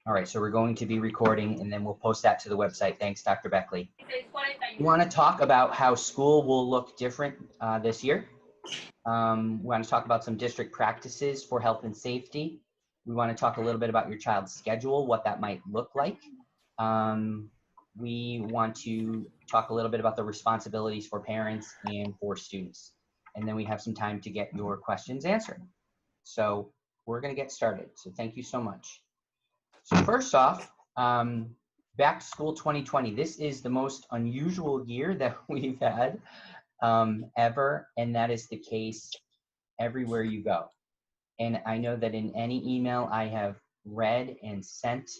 All right, so we're going to be recording and then we'll post that to the website. Thanks, Dr. Beckley. We want to talk about how school will look different this year. We want to talk about some district practices for health and safety. We want to talk a little bit about your child's schedule, what that might look like. We want to talk a little bit about the responsibilities for parents and for students. And then we have some time to get your questions answered. So we're going to get started. So thank you so much. So first off, back to school 2020. This is the most unusual year that we've had ever, and that is the case everywhere you go. And I know that in any email I have read and sent,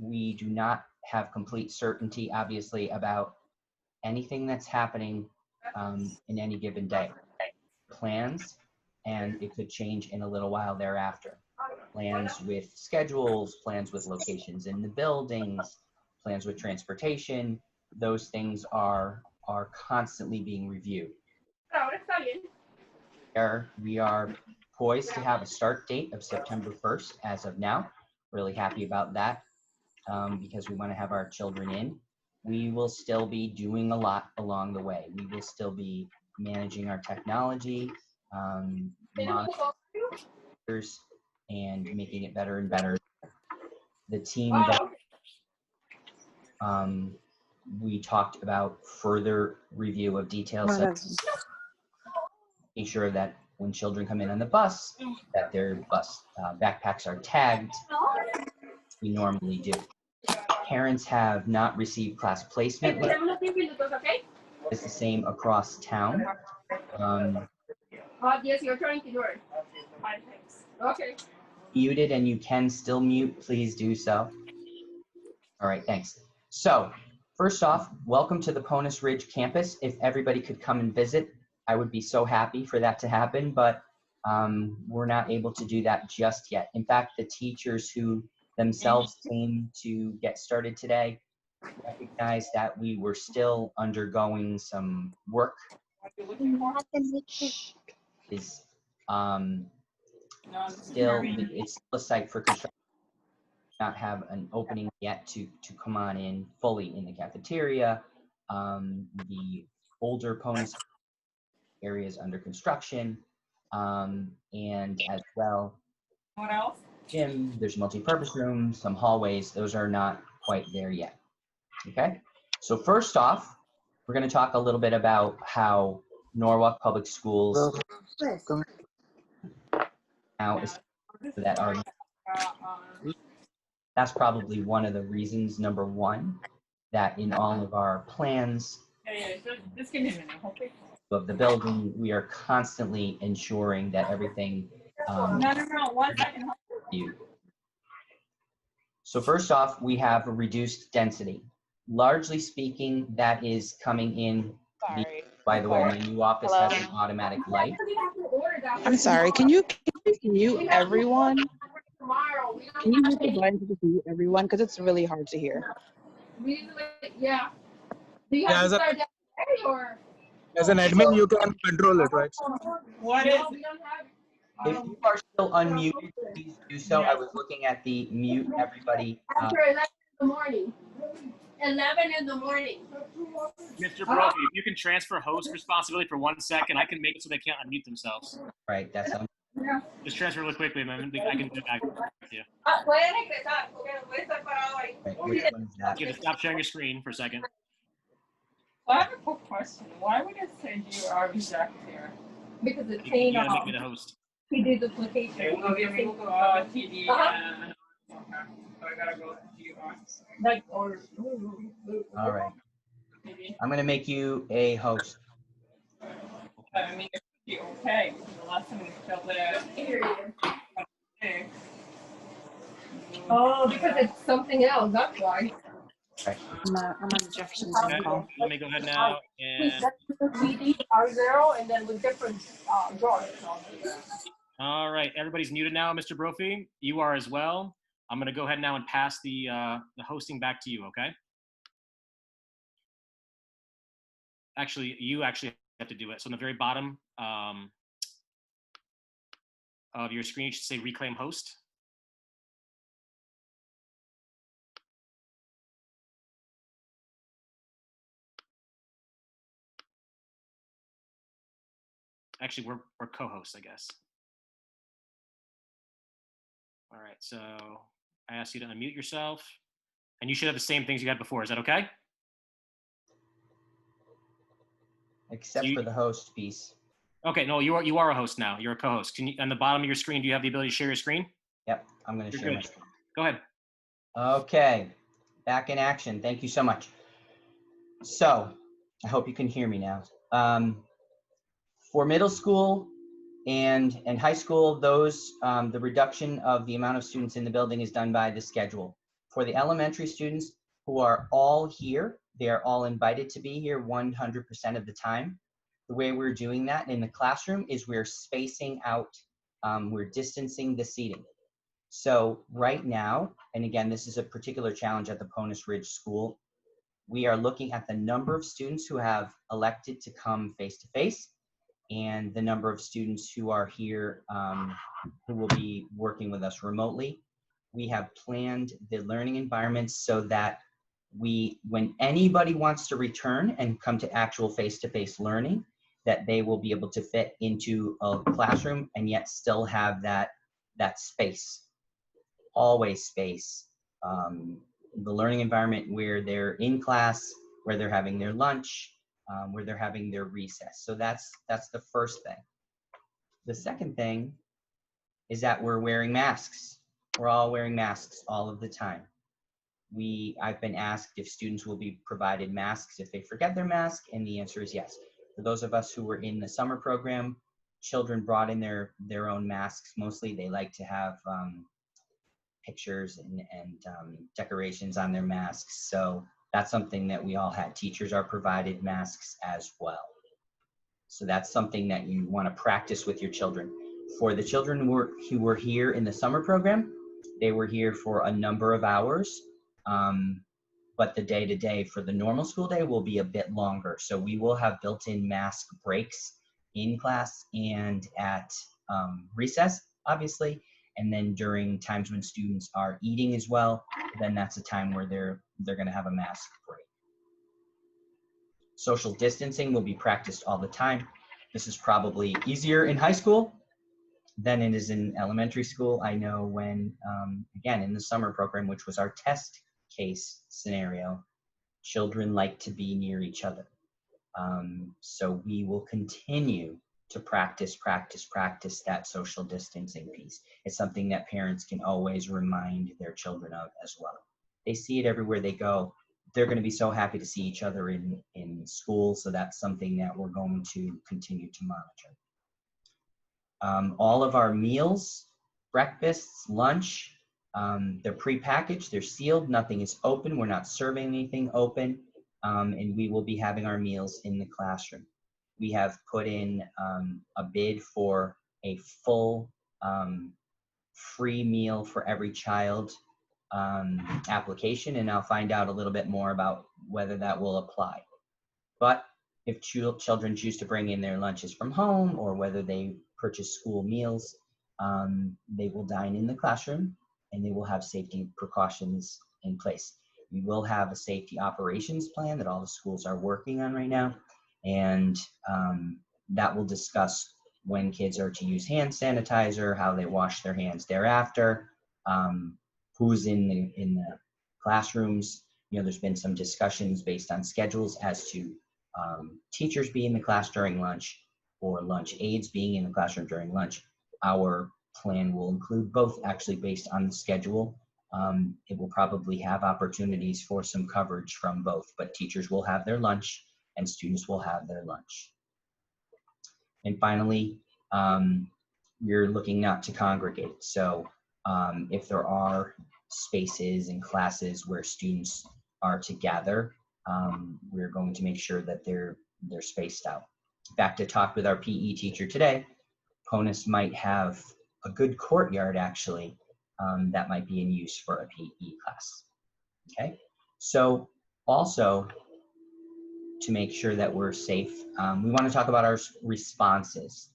we do not have complete certainty, obviously, about anything that's happening in any given day. Plans, and it could change in a little while thereafter. Plans with schedules, plans with locations in the buildings, plans with transportation, those things are constantly being reviewed. We are poised to have a start date of September 1st as of now. Really happy about that because we want to have our children in. We will still be doing a lot along the way. We will still be managing our technology, monitors, and making it better and better. The team that we talked about further review of details, make sure that when children come in on the bus, that their bus backpacks are tagged. We normally do. Parents have not received class placement. It's the same across town. Yes, you're trying to do it. Okay. Muted, and you can still mute. Please do so. All right, thanks. So first off, welcome to the Ponus Ridge campus. If everybody could come and visit, I would be so happy for that to happen, but we're not able to do that just yet. In fact, the teachers who themselves came to get started today recognized that we were still undergoing some work. It's still a site for construction. Not have an opening yet to come on in fully in the cafeteria. The older Ponus areas under construction, and as well, What else? gym, there's multi-purpose rooms, some hallways, those are not quite there yet. Okay, so first off, we're going to talk a little bit about how Norwalk Public Schools now is that are. That's probably one of the reasons, number one, that in all of our plans Just give me a minute, okay? of the building, we are constantly ensuring that everything No, 1 second. you. So first off, we have a reduced density. Largely speaking, that is coming in. By the way, my new office has an automatic light. I'm sorry, can you mute everyone? Can you mute the button to just mute everyone? Because it's really hard to hear. Yeah. Do you have to start that way or? As an admin, you can control it, right? What is? If you are still unmuted, please do so. I was looking at the mute everybody. After 11 in the morning. 11 in the morning. Mr. Brophy, if you can transfer host responsibility for 1 second, I can make it so they can't unmute themselves. Right, that's Just transfer really quickly, man. I can do it back to you. right. Which one is that? You have to stop sharing your screen for a second. I have a quick question. Why would it say you are reject here? Because it You came gotta make off. me the host. He did duplication. TD and so I gotta go to you. Like, or. All right. I'm going to make you a host. I mean, it should be okay. The last time we filled it out. Oh, because it's something else, that's why. Right. I'm on Jefferson. Okay, let me go ahead now We and. set the TD R0 and then with different drawers. All right, everybody's muted now, Mr. Brophy. You are as well. I'm going to go ahead now and pass the hosting back to you, okay? Actually, you actually have to do it. So on the very bottom of your screen, you should say reclaim host. actually, we're co-hosts, I guess. All right, so I asked you to unmute yourself, and you should have the same things you had before. Is that okay? Except So for the host piece. okay, no, you are a host now. You're a co-host. Can you, on the bottom of your screen, do you have the ability to share your screen? Yep, I'm going to You're share my good. screen. Go ahead. Okay, back in action. Thank you so much. So, I hope you can hear me now. For middle school and high school, those the reduction of the amount of students in the building is done by the schedule. For the elementary students who are all here, they are all invited to be here 100% of the time. The way we're doing that in the classroom is we're spacing out, we're distancing the seating. So right now, and again, this is a particular challenge at the Ponus Ridge School, we are looking at the number of students who have elected to come face-to-face and the number of students who are here who will be working with us remotely. We have planned the learning environments so that when anybody wants to return and come to actual face-to-face learning, that they will be able to fit into a classroom and yet still have that space, always space. The learning environment where they're in class, where they're having their lunch, where they're having their recess. So that's the first thing. The second thing is that we're wearing masks. We're all wearing masks all of the time. I've been asked if students will be provided masks if they forget their mask, and the answer is yes. For those of us who were in the summer program, children brought in their own masks. Mostly they like to have pictures and decorations on their masks. So that's something that we all had. Teachers are provided masks as well. So that's something that you want to practice with your children. For the children who were here in the summer program, they were here for a number of hours. But the day-to-day for the normal school day will be a bit longer. So we will have built-in mask breaks in class and at recess, obviously. And then during times when students are eating as well, then that's a time where they're going to have a mask break. Social distancing will be practiced all the time. This is probably easier in high school than it is in elementary school. I know when, again, in the summer program, which was our test case scenario, children like to be near each other. So we will continue to practice that social distancing piece. It's something that parents can always remind their children of as well. They see it everywhere they go. They're going to be so happy to see each other in school, so that's something that we're going to continue to monitor. All of our meals, breakfasts, lunch, they're prepackaged, they're sealed, nothing is open, we're not serving anything open, and we will be having our meals in the classroom. We have put in a bid for a full free meal for every child application, and I'll find out a little bit more about whether that will apply. But if children choose to bring in their lunches from home or whether they purchase school meals, they will dine in the classroom and they will have safety precautions in place. We will have a safety operations plan that all the schools are working on right now, and that will discuss when kids are to use hand sanitizer, how they wash their hands thereafter, who's in the classrooms. You know, there's been some discussions based on schedules as to teachers being in the class during lunch or lunch aides being in the classroom during lunch. Our plan will include both, actually, based on the schedule. It will probably have opportunities for some coverage from both, but teachers will have their lunch and students will have their lunch. And finally, we're looking not to congregate. So if there are spaces and classes where students are to gather, we're going to make sure that they're spaced out. In fact, I talked with our PE teacher today. Ponus might have a good courtyard, actually, that might be in use for a PE class. Okay, so also to make sure that we're safe, we want to talk about our responses.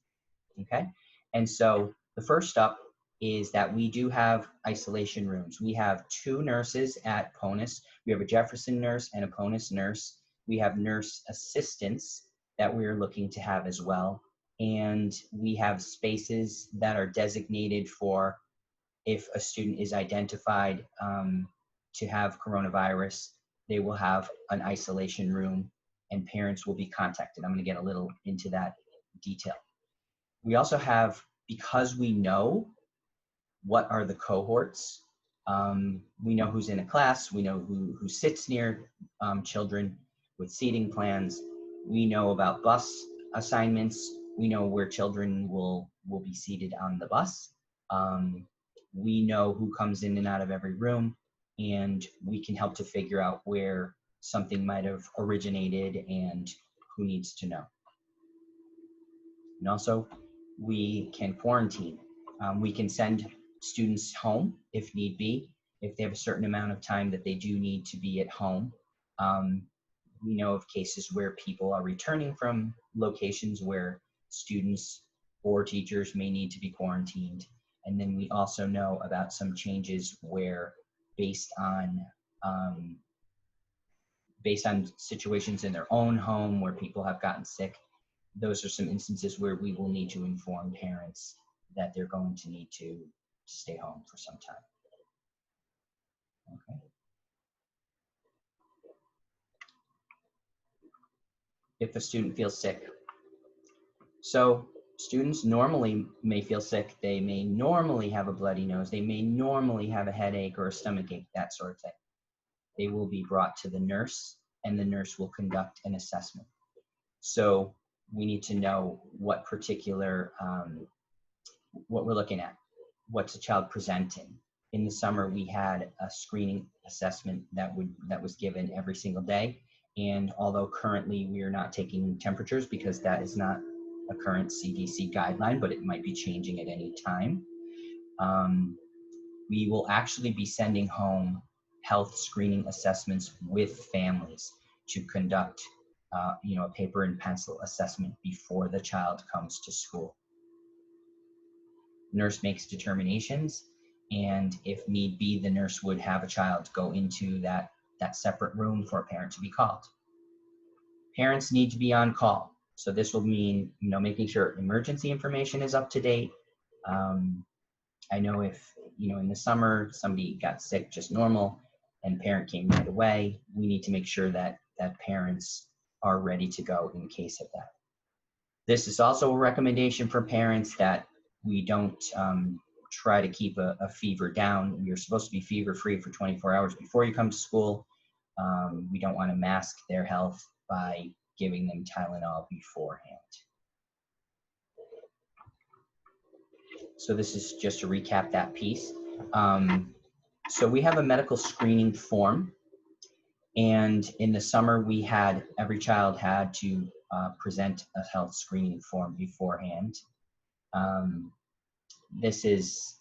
Okay, and so the first up is that we do have isolation rooms. We have 2 nurses at Ponus. We have a Jefferson nurse and a Ponus nurse. We have nurse assistants that we're looking to have as well. and we have spaces that are designated for if a student is identified to have coronavirus, they will have an isolation room and parents will be contacted. I'm going to get a little into that detail. We also have, because we know what are the cohorts, we know who's in a class, we know who sits near children with seating plans, we know about bus assignments, we know where children will be seated on the bus. We know who comes in and out of every room, and we can help to figure out where something might have originated and who needs to know. And also, we can quarantine. We can send students home if need be, if they have a certain amount of time that they do need to be at home. We know of cases where people are returning from locations where students or teachers may need to be quarantined. And then we also know about some changes where based on situations in their own home where people have gotten sick, those are some instances where we will need to inform parents that they're going to need to stay home for some time. Okay. If a student feels sick. So students normally may feel sick. They may normally have a bloody nose. They may normally have a headache or a stomach ache, that sort of thing. They will be brought to the nurse and the nurse will conduct an assessment. So we need to know what particular, what we're looking at. What's a child presenting? In the summer, we had a screening assessment that was given every single day. And although currently we are not taking temperatures because that is not a current CDC guideline, but it might be changing at any time, we will actually be sending home health screening assessments with families to conduct a paper and pencil assessment before the child comes to school. Nurse makes determinations, and if need be, the nurse would have a child go into that separate room for a parent to be called. Parents need to be on call. So this will mean, making sure emergency information is up to date. I know if, in the summer, somebody got sick just normal and parent came right away, we need to make sure that parents are ready to go in case of that. This is also a recommendation for parents that we don't try to keep a fever down. You're supposed to be fever-free for 24 hours before you come to school. We don't want to mask their health by giving them Tylenol beforehand. So this is just to recap that piece. So we have a medical screening form, and in the summer every child had to present a health screening form beforehand. This is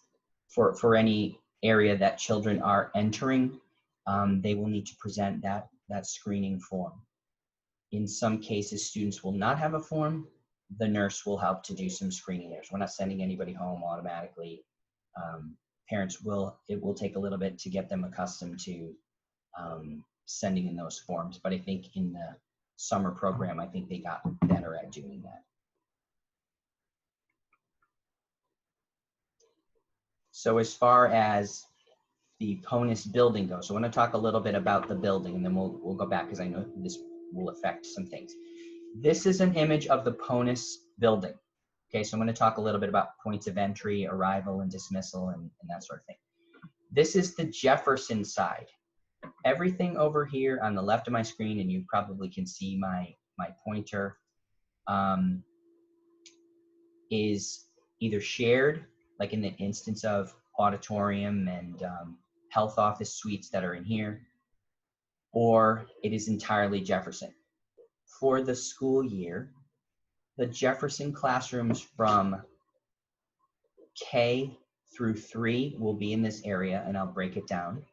for any area that children are entering, they will need to present that screening form. In some cases, students will not have a form. The nurse will help to do some screening there. So we're not sending anybody home automatically. It will take a little bit to get them accustomed to sending in those forms. But I think in the summer program, I think they got better at doing that. So as far as the PONUS building goes, so I want to talk a little bit about the building, and then we'll go back because I know this will affect some things. This is an image of the PONUS building. Okay, so I'm going to talk a little bit about points of entry, arrival, and dismissal, and that sort of thing. This is the Jefferson side. Everything over here on the left of my screen, and you probably can see my pointer, is either shared, like in the instance of auditorium and health office suites that are in here, or it is entirely Jefferson. For the school year, the Jefferson classrooms from K through 3 will be in this area, and I'll break it down.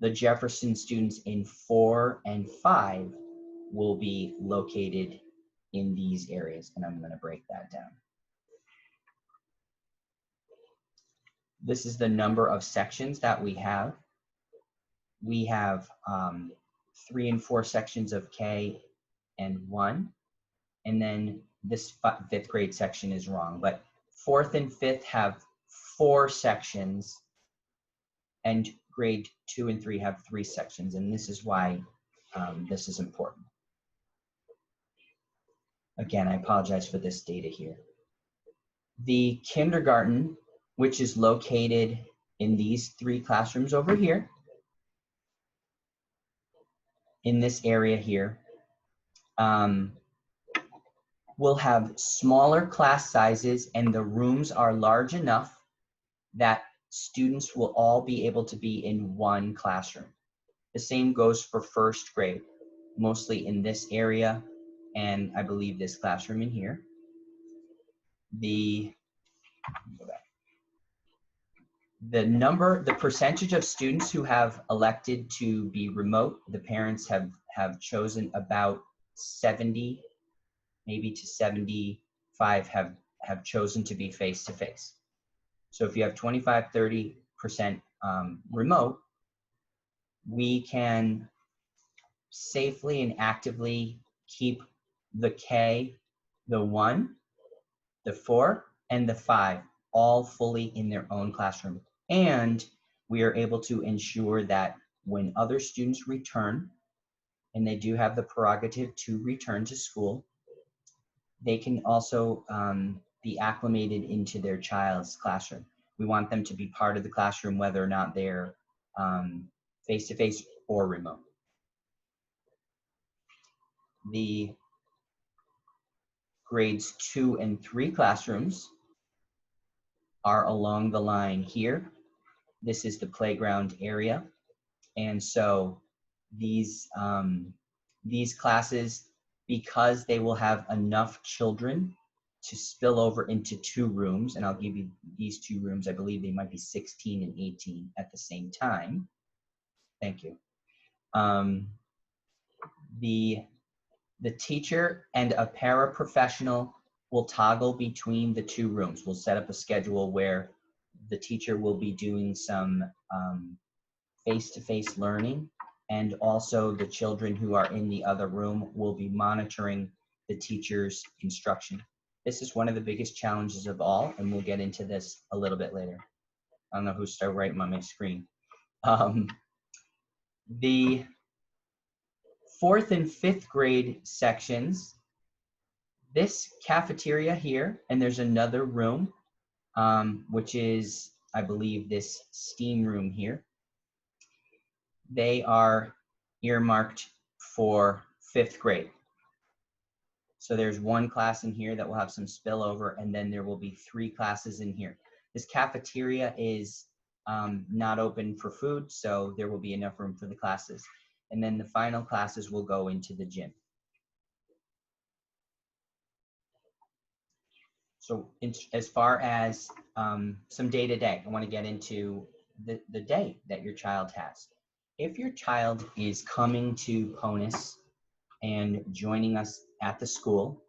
The Jefferson students in 4 and 5 will be located in these areas, and I'm going to break that down. This is the number of sections that we have. We have 3 and 4 sections of K and 1, and then this fifth grade section is wrong, but fourth and fifth have 4 sections, and grade 2 and 3 have 3 sections, and this is why this is important. Again, I apologize for this data here. The kindergarten, which is located in these 3 classrooms over here, in this area here, will have smaller class sizes, and the rooms are large enough that students will all be able to be in one classroom. The same goes for first grade, mostly in this area, and I believe this classroom in here. The percentage of students who have elected to be remote, the parents have chosen about 70, maybe to 75 have chosen to be face-to-face. So if you have 25-30% remote, we can safely and actively keep the K, the 1, the 4, and the 5 all fully in their own classroom. And we are able to ensure that when other students return, and they do have the prerogative to return to school, they can also be acclimated into their child's classroom. We want them to be part of the classroom, whether or not they're face-to-face or remote. The grades 2 and 3 classrooms are along the line here. This is the playground area. And so these classes, because they will have enough children to spill over into 2 rooms, and I'll give you these 2 rooms, I believe they might be 16 and 18 at the same time. Thank you. The teacher and a paraprofessional will toggle between the 2 rooms. We'll set up a schedule where the teacher will be doing some face-to-face learning, and also the children who are in the other room will be monitoring the teacher's instruction. This is one of the biggest challenges of all, and we'll get into this a little bit later. I don't know who started writing on my screen. The 4th and 5th grade sections, this cafeteria here, and there's another room, which is, I believe, this STEAM room here. They are earmarked for 5th grade. So there's 1 class in here that will have some spillover, and then there will be 3 classes in here. This cafeteria is not open for food, so there will be enough room for the classes. And then the final classes will go into the gym. So as far as some day-to-day, I want to get into the day that your child has. If your child is coming to PONUS and joining us at the school,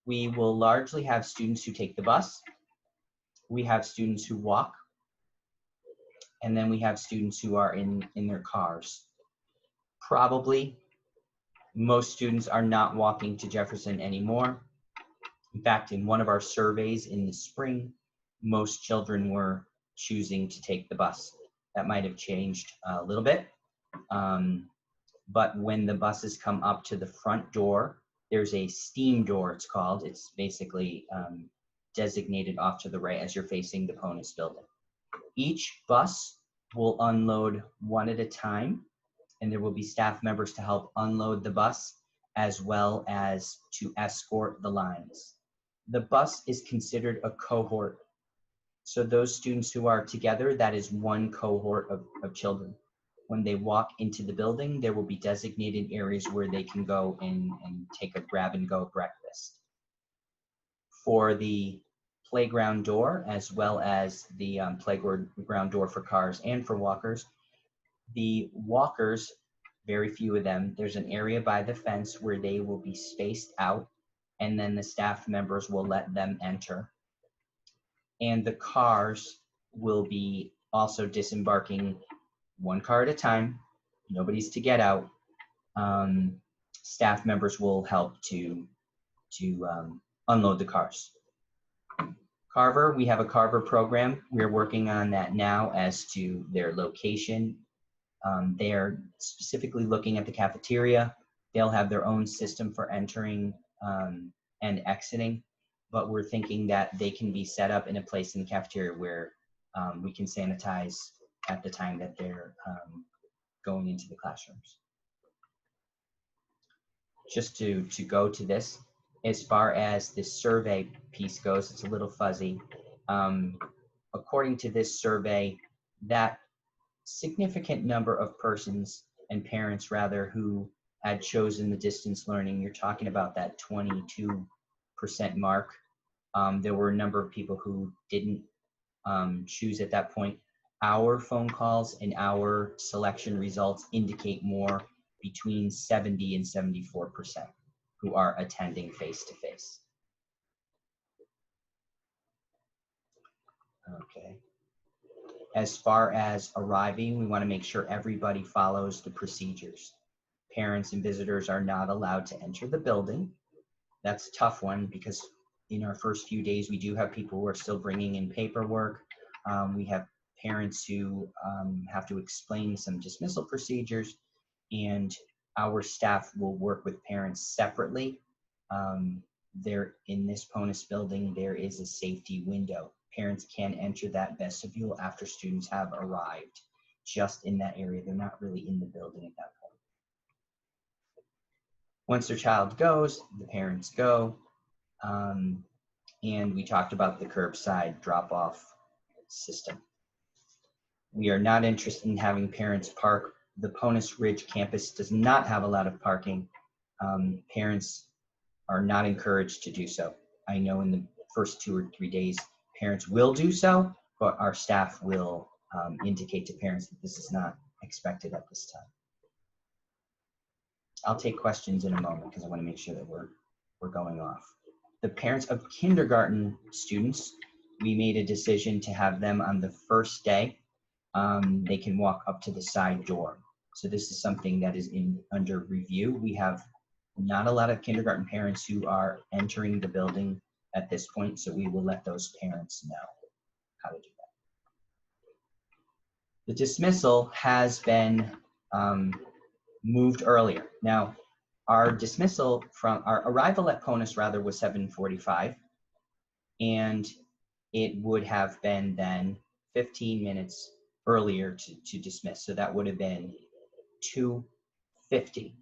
we will largely have students who take the bus. We have students who walk. And then we have students who are in their cars. Probably most students are not walking to Jefferson anymore. In fact, in one of our surveys in the spring, most children were choosing to take the bus. That might have changed a little bit. But when the buses come up to the front door, there's a steam door, it's called. It's basically designated off to the right as you're facing the PONUS building. Each bus will unload 1 at a time, and there will be staff members to help unload the bus, as well as to escort the lines. The bus is considered a cohort. So those students who are together, that is 1 cohort of children. When they walk into the building, there will be designated areas where they can go and take a grab-and-go breakfast. For the playground door, as well as the playground door for cars and for walkers, the walkers, very few of them, there's an area by the fence where they will be spaced out, and then the staff members will let them enter. And the cars will be also disembarking 1 car at a time. Nobody's to get out. Staff members will help to unload the cars. Carver, we have a Carver program. We're working on that now as to their location. They are specifically looking at the cafeteria. They'll have their own system for entering and exiting, but we're thinking that they can be set up in a place in the cafeteria where we can sanitize at the time that they're going into the classrooms. Just to go to this, as far as this survey piece goes, it's a little fuzzy. According to this survey, that significant number of persons and parents rather who had chosen the distance learning, you're talking about that 22% mark. There were a number of people who didn't choose at that point. Our phone calls and our selection results indicate more between 70 and 74% who are attending face-to-face. Okay. As far as arriving, we want to make sure everybody follows the procedures. Parents and visitors are not allowed to enter the building. That's a tough one because in our first few days, we do have people who are still bringing in paperwork. We have parents who have to explain some dismissal procedures, and our staff will work with parents separately. There in this PONUS building, there is a safety window. Parents can enter that vestibule after students have arrived just in that area. They're not really in the building at that point. Once their child goes, the parents go. And we talked about the curbside drop-off system. We are not interested in having parents park. The PONUS Ridge campus does not have a lot of parking. Parents are not encouraged to do so. I know in the first 2 or 3 days, parents will do so, but our staff will indicate to parents that this is not expected at this time. I'll take questions in a moment because I want to make sure that we're going off. The parents of kindergarten students, we made a decision to have them on the first day. They can walk up to the side door. So this is something that is under review. We have not a lot of kindergarten parents who are entering the building at this point, so we will let those parents know how to do that. The dismissal has been moved earlier. Now, our dismissal from our arrival at PONUS rather was 7:45, and it would have been then 15 minutes earlier to dismiss. So that would have been 2:50.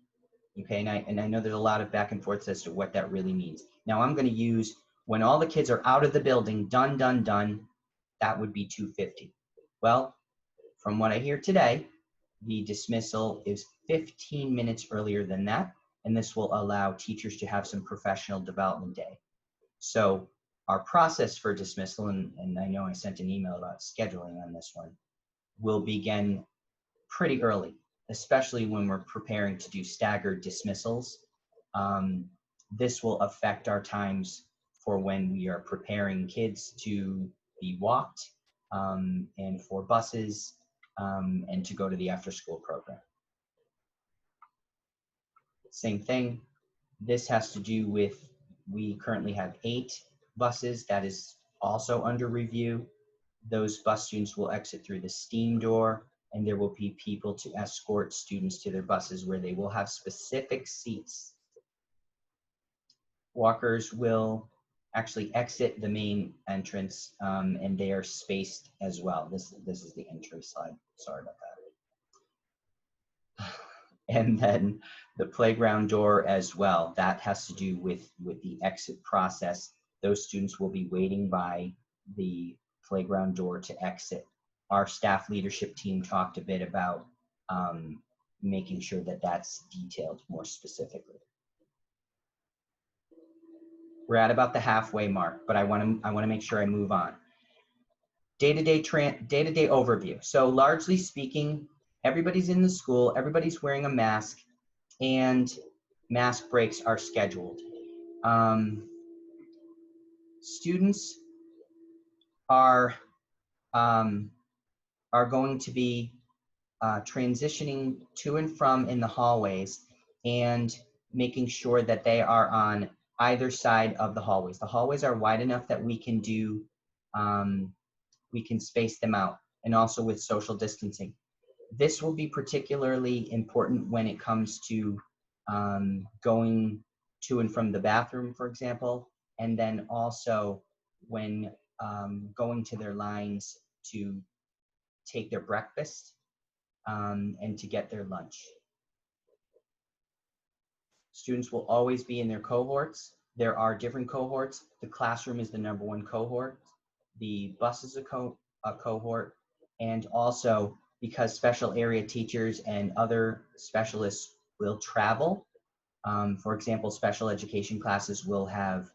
Okay, and I know there's a lot of back and forth as to what that really means. Now I'm going to use when all the kids are out of the building, done, that would be 2:50. Well, from what I hear today, the dismissal is 15 minutes earlier than that, and this will allow teachers to have some professional development day. So our process for dismissal, and I know I sent an email about scheduling on this one, will begin pretty early, especially when we're preparing to do staggered dismissals. This will affect our times for when we are preparing kids to be walked and for buses and to go to the after-school program. Same thing. This has to do with, we currently have 8 buses. That is also under review. Those bus students will exit through the steam door, and there will be people to escort students to their buses where they will have specific seats. Walkers will actually exit the main entrance, and they are spaced as well. This is the entry slide. Sorry about that. And then the playground door as well. That has to do with the exit process. Those students will be waiting by the playground door to exit. Our staff leadership team talked a bit about making sure that that's detailed more specifically. We're at about the halfway mark, but I want to make sure I move on. Day-to-day overview. So largely speaking, everybody's in the school, everybody's wearing a mask, and mask breaks are scheduled. Students are going to be transitioning to and from in the hallways and making sure that they are on either side of the hallways. The hallways are wide enough that we can we can space them out, and also with social distancing. This will be particularly important when it comes to going to and from the bathroom, for example, and then also when going to their lines to take their breakfast and to get their lunch. Students will always be in their cohorts. There are different cohorts. The classroom is the #1 cohort. The bus is a cohort. And also, because special area teachers and other specialists will travel, for example, special education classes will have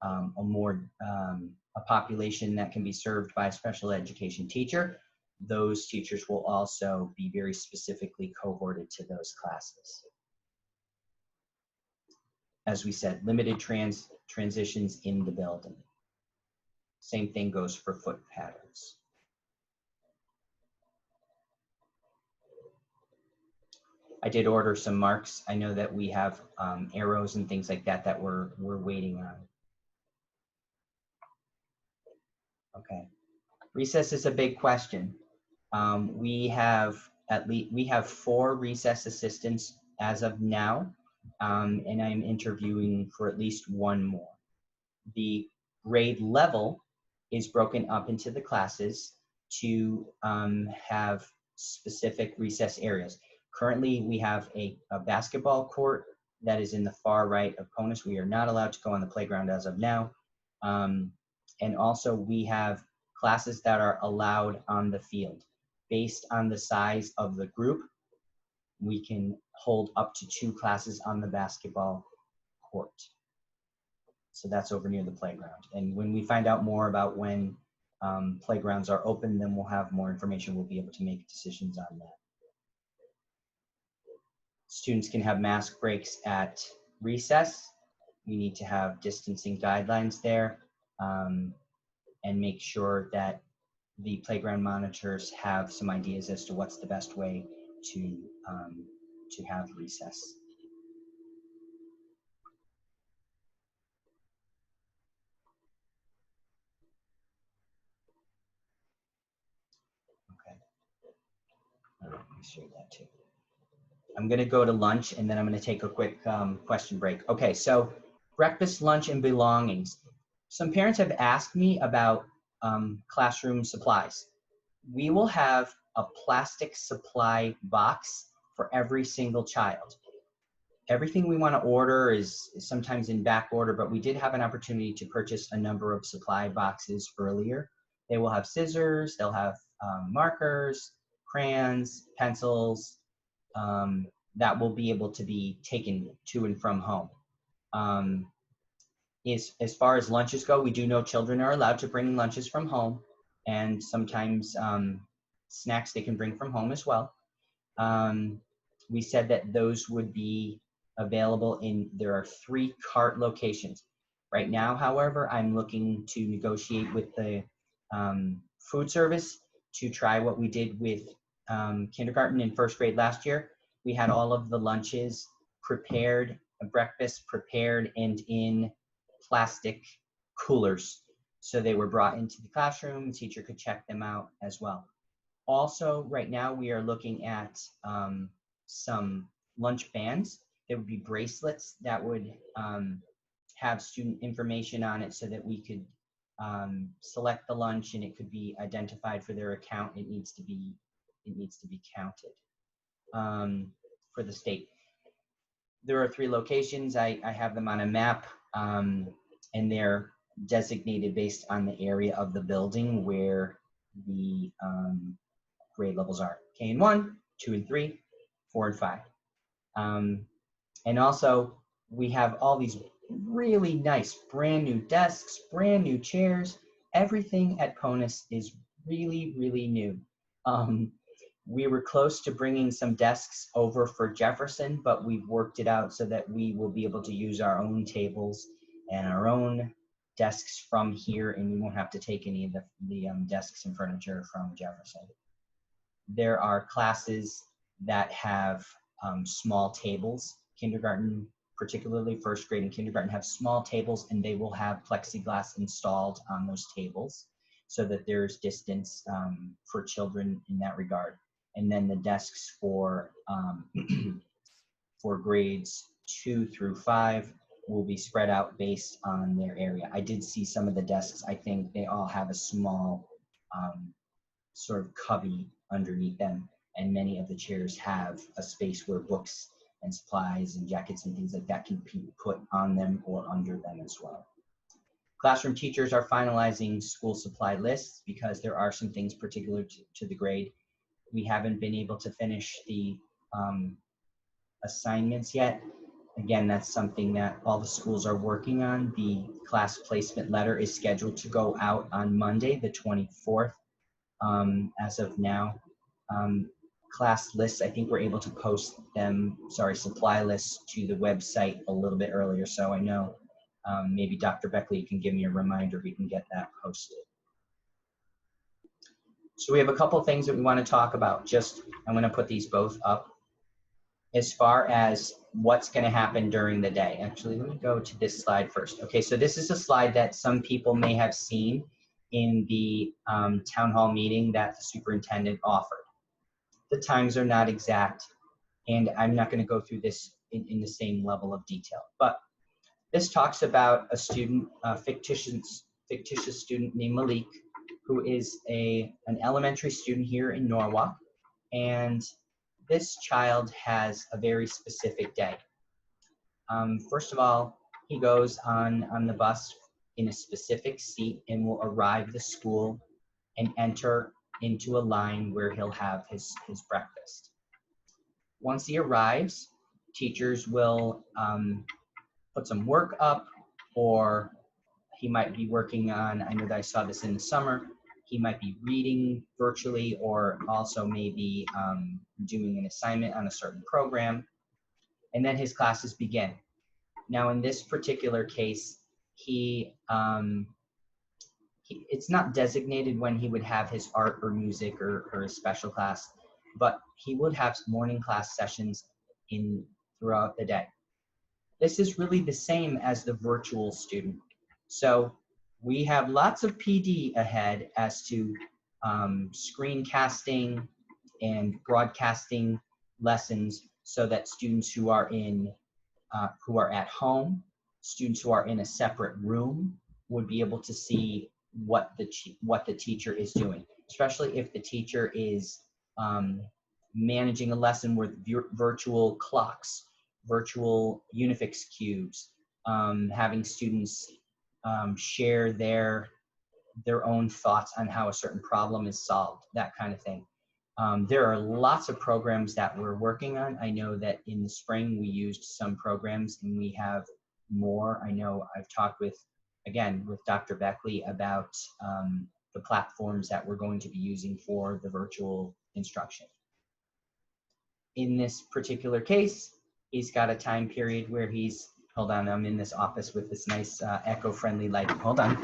a population that can be served by a special education teacher. Those teachers will also be very specifically cohorted to those classes. As we said, limited transitions in the building. Same thing goes for foot patterns. I did order some marks. I know that we have arrows and things like that that we're waiting on. Okay. Recess is a big question. We have 4 recess assistants as of now, and I'm interviewing for at least 1 more. The grade level is broken up into the classes to have specific recess areas. Currently, we have a basketball court that is in the far right of CONUS. We are not allowed to go on the playground as of now. And also we have classes that are allowed on the field. Based on the size of the group, we can hold up to 2 classes on the basketball court. So that's over near the playground. And when we find out more about when playgrounds are open, then we'll have more information. We'll be able to make decisions on that. Students can have mask breaks at recess. We need to have distancing guidelines there and make sure that the playground monitors have some ideas as to what's the best way to have recess. Okay. All right, let me share that too. I'm going to go to lunch and then I'm going to take a quick question break. Okay, so breakfast, lunch, and belongings. Some parents have asked me about classroom supplies. We will have a plastic supply box for every single child. Everything we want to order is sometimes in back order, but we did have an opportunity to purchase a number of supply boxes earlier. They will have scissors, they'll have markers, crayons, pencils, that will be able to be taken to and from home. As far as lunches go, we do know children are allowed to bring lunches from home, and sometimes snacks they can bring from home as well. We said that those would be available there are 3 cart locations. Right now, however, I'm looking to negotiate with the food service to try what we did with kindergarten and 1st grade last year. We had all of the lunches prepared, breakfast prepared and in plastic coolers. So they were brought into the classroom, the teacher could check them out as well. Also, right now we are looking at some lunch bands. There would be bracelets that would have student information on it so that we could select the lunch and it could be identified for their account. It needs to be counted for the state. There are 3 locations. I have them on a map, and they're designated based on the area of the building where the grade levels are. K and 1, 2 and 3, 4 and 5. And also, we have all these really nice brand new desks, brand new chairs. Everything at CONUS is really, really new. We were close to bringing some desks over for Jefferson, but we've worked it out so that we will be able to use our own tables and our own desks from here, and we won't have to take any of the desks and furniture from Jefferson. There are classes that have small tables. Kindergarten particularly first grade and kindergarten, have small tables, and they will have plexiglass installed on those tables so that there's distance for children in that regard. And then the desks for for grades 2 through 5 will be spread out based on their area. I did see some of the desks. I think they all have a small sort of cubby underneath them, and many of the chairs have a space where books and supplies and jackets and things like that can be put on them or under them as well. Classroom teachers are finalizing school supply lists because there are some things particular to the grade. We haven't been able to finish the assignments yet. Again, that's something that all the schools are working on. The class placement letter is scheduled to go out on Monday, the 24th. As of now, class lists, I think we're able to post them, supply lists to the website a little bit earlier. So I know maybe Dr. Beckley can give me a reminder, we can get that posted. So we have a couple things that we want to talk about. I'm going to put these both up. As far as what's going to happen during the day. Actually, let me go to this slide first. Okay, so this is a slide that some people may have seen in the town hall meeting that the superintendent offered. The times are not exact, and I'm not going to go through this in the same level of detail. But this talks about a student, a fictitious student named Malik, who is an elementary student here in Norwalk, and this child has a very specific day. First of all, he goes on the bus in a specific seat and will arrive the school and enter into a line where he'll have his breakfast. Once he arrives, teachers will put some work up, or he might be working on, I know that I saw this in the summer, he might be reading virtually, or also maybe doing an assignment on a certain program, and then his classes begin. Now, in this particular case, it's not designated when he would have his art or music or his special class, but he would have morning class sessions throughout the day. This is really the same as the virtual student. So we have lots of PD ahead as to screencasting and broadcasting lessons so that students who are at home, students who are in a separate room would be able to see what the teacher is doing, especially if the teacher is managing a lesson with virtual clocks, virtual Unifix cubes, having students share their own thoughts on how a certain problem is solved, that kind of thing. There are lots of programs that we're working on. I know that in the spring we used some programs, and we have more. I know I've talked with Dr. Beckley about the platforms that we're going to be using for the virtual instruction. In this particular case, he's got a time period where hold on, I'm in this office with this nice eco-friendly light. Hold on.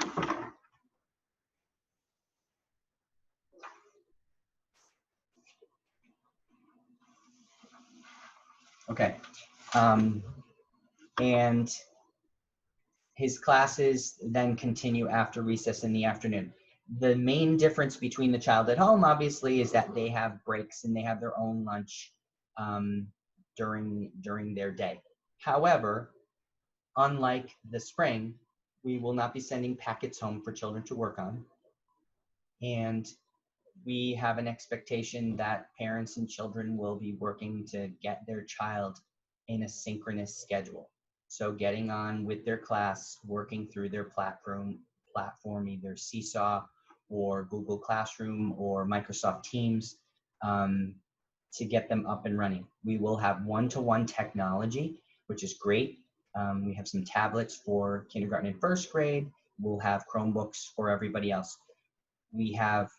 Okay. And his classes then continue after recess in the afternoon. The main difference between the child at home, obviously, is that they have breaks and they have their own lunch during their day. However, unlike the spring, we will not be sending packets home for children to work on. And we have an expectation that parents and children will be working to get their child in a synchronous schedule. So getting on with their class, working through their platform, either Seesaw or Google Classroom or Microsoft Teams, to get them up and running. We will have one-to-one technology, which is great. We have some tablets for kindergarten and first grade. We'll have Chromebooks for everybody else. We have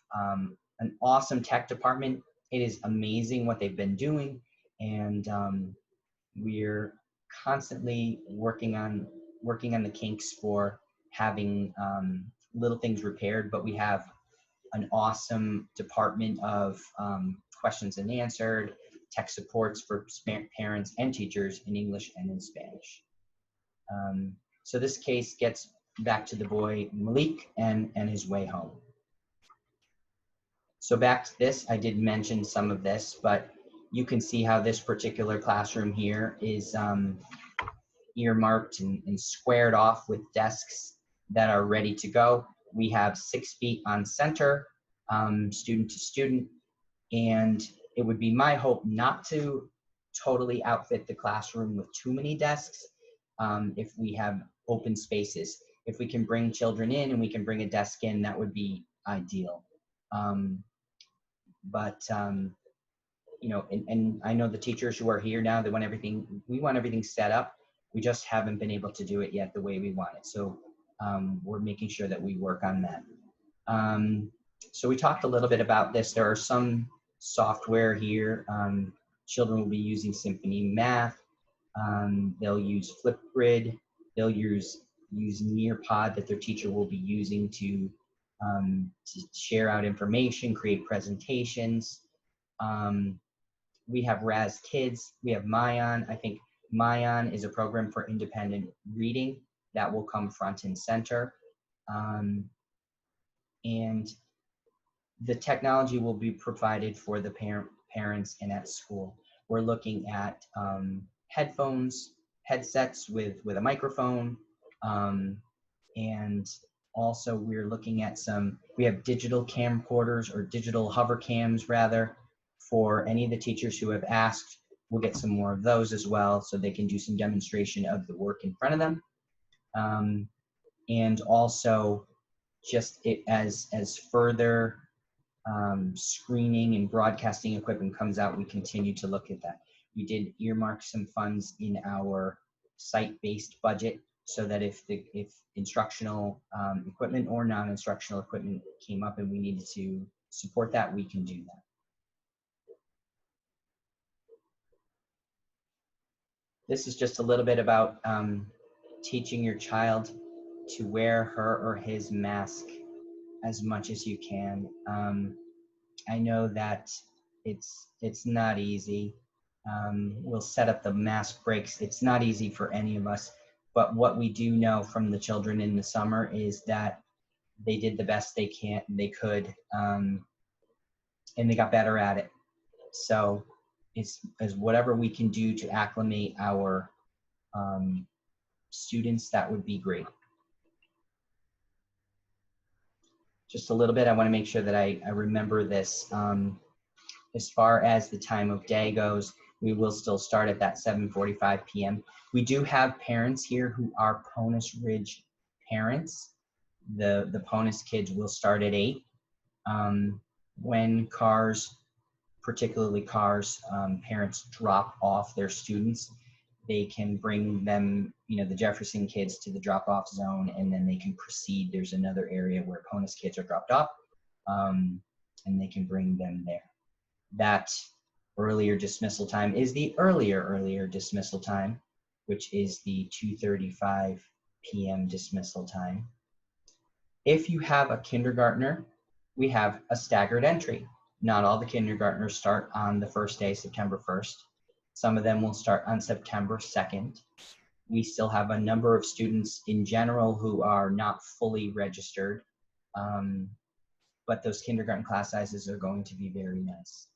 an awesome tech department. It is amazing what they've been doing, and we're constantly working on the kinks for having little things repaired. But we have an awesome department of questions and answered, tech supports for parents and teachers in English and in Spanish. So this case gets back to the boy Malik and his way home. So back to this, I did mention some of this, but you can see how this particular classroom here is earmarked and squared off with desks that are ready to go. We have 6 feet on center, student to student, and it would be my hope not to totally outfit the classroom with too many desks if we have open spaces. If we can bring children in and we can bring a desk in, that would be ideal. You know, and I know the teachers who are here now, they want everything, we want everything set up. We just haven't been able to do it yet the way we want it. So we're making sure that we work on that. So we talked a little bit about this. There are some software here. Children will be using Symphony Math. They'll use Flipgrid. They'll use Nearpod that their teacher will be using to share out information, create presentations. We have Raz Kids. We have Mayan. I think Mayan is a program for independent reading that will come front and center. And the technology will be provided for the parents and at school. We're looking at headsets with a microphone, and also we're looking at we have digital camcorders, or digital hover cams rather, for any of the teachers who have asked. We'll get some more of those as well, so they can do some demonstration of the work in front of them. And also, just as further screening and broadcasting equipment comes out, we continue to look at that. We did earmark some funds in our site-based budget so that if instructional equipment or non-instructional equipment came up and we needed to support that, we can do that. This is just a little bit about teaching your child to wear her or his mask as much as you can. I know that it's not easy. We'll set up the mask breaks. It's not easy for any of us, but what we do know from the children in the summer is that they did the best they could, and they got better at it. So it's whatever we can do to acclimate our students, that would be great. Just a little bit, I want to make sure that I remember this. As far as the time of day goes, we will still start at that 7:45 p.m. We do have parents here who are Ponus Ridge parents. The Ponus kids will start at 8. When cars, particularly cars, parents drop off their students, they can bring them, the Jefferson kids to the drop-off zone, and then they can proceed. There's another area where Ponus kids are dropped off, and they can bring them there. That earlier dismissal time is the earlier dismissal time, which is the 2:35 p.m. dismissal time. If you have a kindergartner, we have a staggered entry. Not all the kindergartners start on the first day, September 1st. Some of them will start on September 2nd. We still have a number of students in general who are not fully registered, but those kindergarten class sizes are going to be very nice.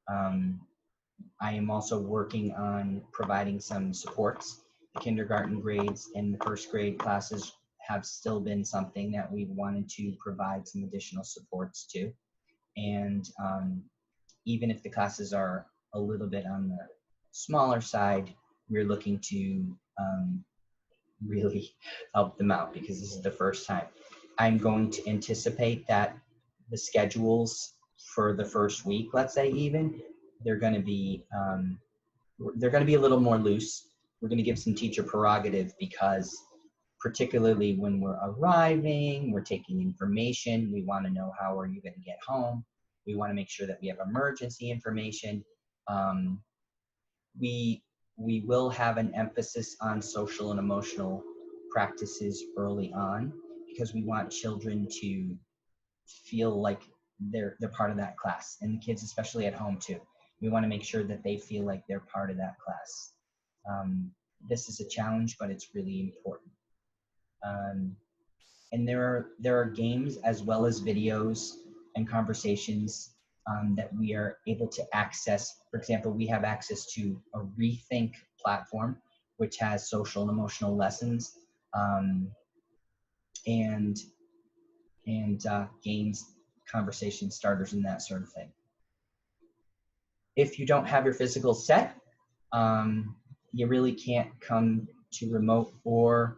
I am also working on providing some supports. The kindergarten grades and the first grade classes have still been something that we wanted to provide some additional supports to. And even if the classes are a little bit on the smaller side, we're looking to really help them out because this is the first time. I'm going to anticipate that the schedules for the first week, let's say even, they're going to be a little more loose. We're going to give some teacher prerogative because particularly when we're arriving, we're taking information, we want to know how are you going to get home. We want to make sure that we have emergency information. We will have an emphasis on social and emotional practices early on because we want children to feel like they're part of that class, and the kids especially at home too. We want to make sure that they feel like they're part of that class. this is a challenge, but it's really important. And there are games as well as videos and conversations that we are able to access. For example, we have access to a Rethink platform, which has social and emotional lessons and games, conversation starters, and that sort of thing. If you don't have your physical set, you really can't come to remote or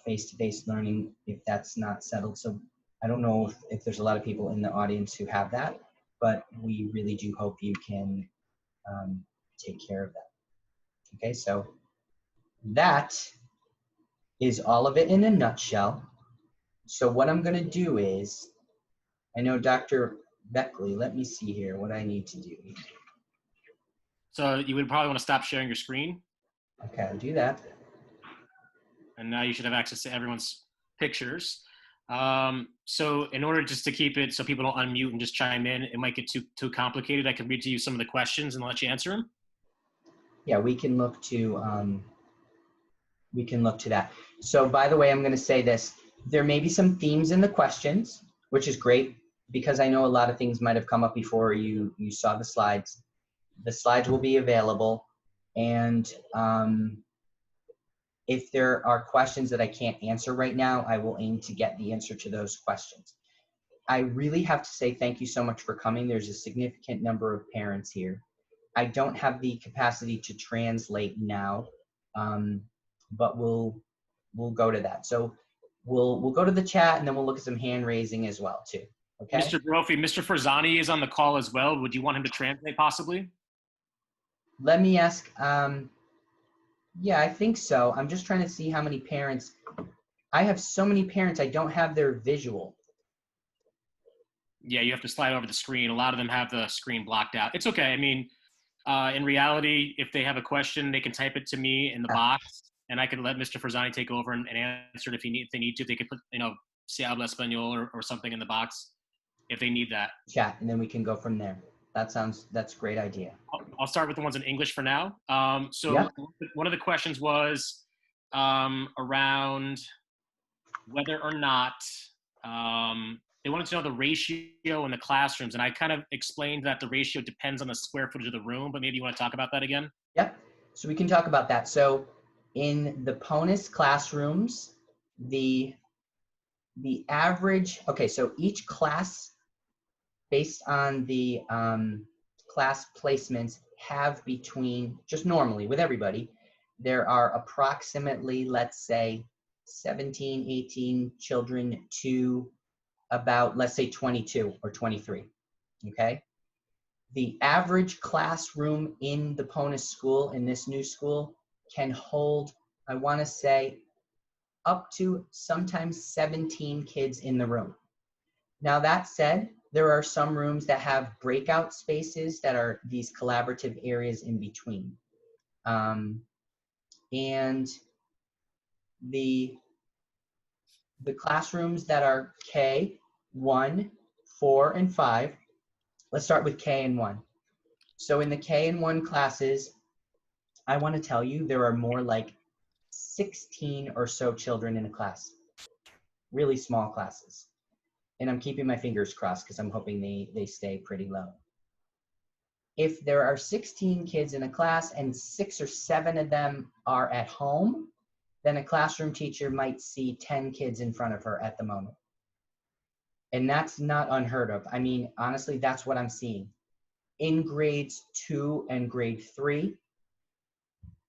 face-to-face learning if that's not settled. So I don't know if there's a lot of people in the audience who have that, but we really do hope you can take care of that. Okay, so that is all of it in a nutshell. So what I'm gonna do is, I know Dr. Beckley, let me see here what I need to do. So you would probably want to stop sharing your screen. Okay, I'll do that. And now you should have access to everyone's pictures. So in order just to keep it so people don't unmute and just chime in, it might get too complicated. I can read to you some of the questions and let you answer them. Yeah, we can look to that. So by the way, I'm going to say this. There may be some themes in the questions, which is great because I know a lot of things might have come up before you saw the slides. The slides will be available, and if there are questions that I can't answer right now, I will aim to get the answer to those questions. I really have to say thank you so much for coming. There's a significant number of parents here. I don't have the capacity to translate now, but we'll go to that. So we'll go to the chat, and then we'll look at some hand raising as well too. Okay. Mr. Brophy, Mr. Farzani is on the call as well. Would you want him to translate possibly? Let me ask. Yeah, I think so. I'm just trying to see how many parents. I have so many parents, I don't have their visual. Yeah, you have to slide over the screen. A lot of them have the screen blocked out. It's okay. I mean, in reality, if they have a question, they can type it to me in the box, and I can let Mr. Farzani take over and answer it if they need to. They could put, se habla español or something in the box if they need that. Chat, and then we can go from there. That's a great idea. I'll start with the ones in English for now. So yeah. One of the questions was around whether or not they wanted to know the ratio in the classrooms. And I kind of explained that the ratio depends on the square footage of the room, but maybe you want to talk about that again? Yep. So we can talk about that. So in the PONUS classrooms, the average, okay, so each class, based on the class placements, have between, just normally with everybody, there are approximately, let's say, 17, 18 children to about, let's say, 22 or 23, okay? The average classroom in the PONUS school, in this new school, can hold, I want to say, up to sometimes 17 kids in the room. Now that said, there are some rooms that have breakout spaces that are these collaborative areas in between. And the classrooms that are K, 1, 4, and 5, let's start with K and 1. So in the K and 1 classes, I want to tell you there are more like 16 or so children in a class, really small classes. And I'm keeping my fingers crossed because I'm hoping they stay pretty low. If there are 16 kids in a class and 6 or 7 of them are at home, then a classroom teacher might see 10 kids in front of her at the moment. And that's not unheard of. I mean, honestly, that's what I'm seeing. In grades 2 and grade 3,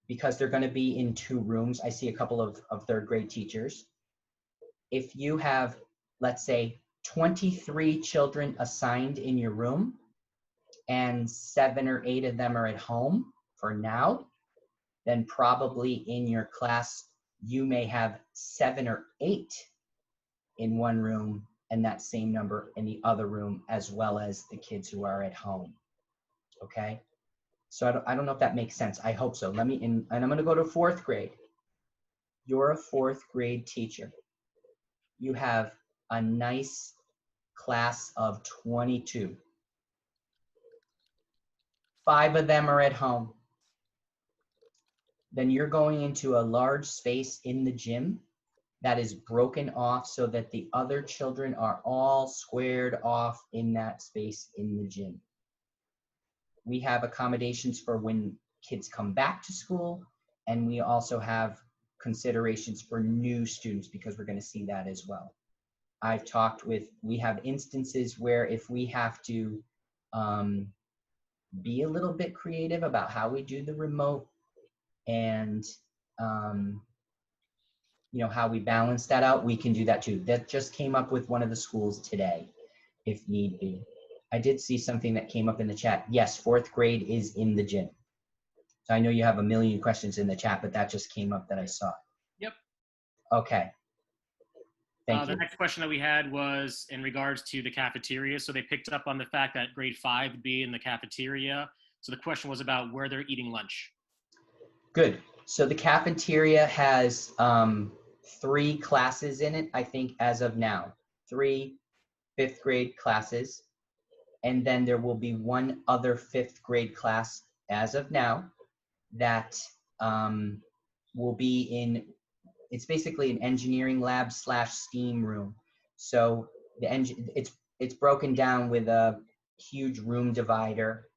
because they're going to be in 2 rooms, I see a couple of third grade teachers. If you have, let's say, 23 children assigned in your room and 7 or 8 of them are at home for now, then probably in your class, you may have 7 or 8 in one room and that same number in the other room, as well as the kids who are at home, okay? So I don't know if that makes sense. I hope so. And I'm gonna go to 4th grade. You're a 4th grade teacher. You have a nice class of 22. 5 of them are at home. then you're going into a large space in the gym that is broken off so that the other children are all squared off in that space in the gym. We have accommodations for when kids come back to school, and we also have considerations for new students because we're going to see that as well. We have instances where if we have to be a little bit creative about how we do the remote and how we balance that out, we can do that too. That just came up with one of the schools today, if need be. I did see something that came up in the chat. Yes, 4th grade is in the gym. So I know you have a million questions in the chat, but that just came up that I saw. Yep. Okay. Thank The you. next question that we had was in regards to the cafeteria. So they picked up on the fact that grade 5 would be in the cafeteria. So the question was about where they're eating lunch. Good. So the cafeteria has 3 classes in it, I think, as of now. 3 5th grade classes. And then there will be one other 5th grade class as of now that will be in, it's basically an engineering lab / STEAM room. So it's broken down with a huge room divider,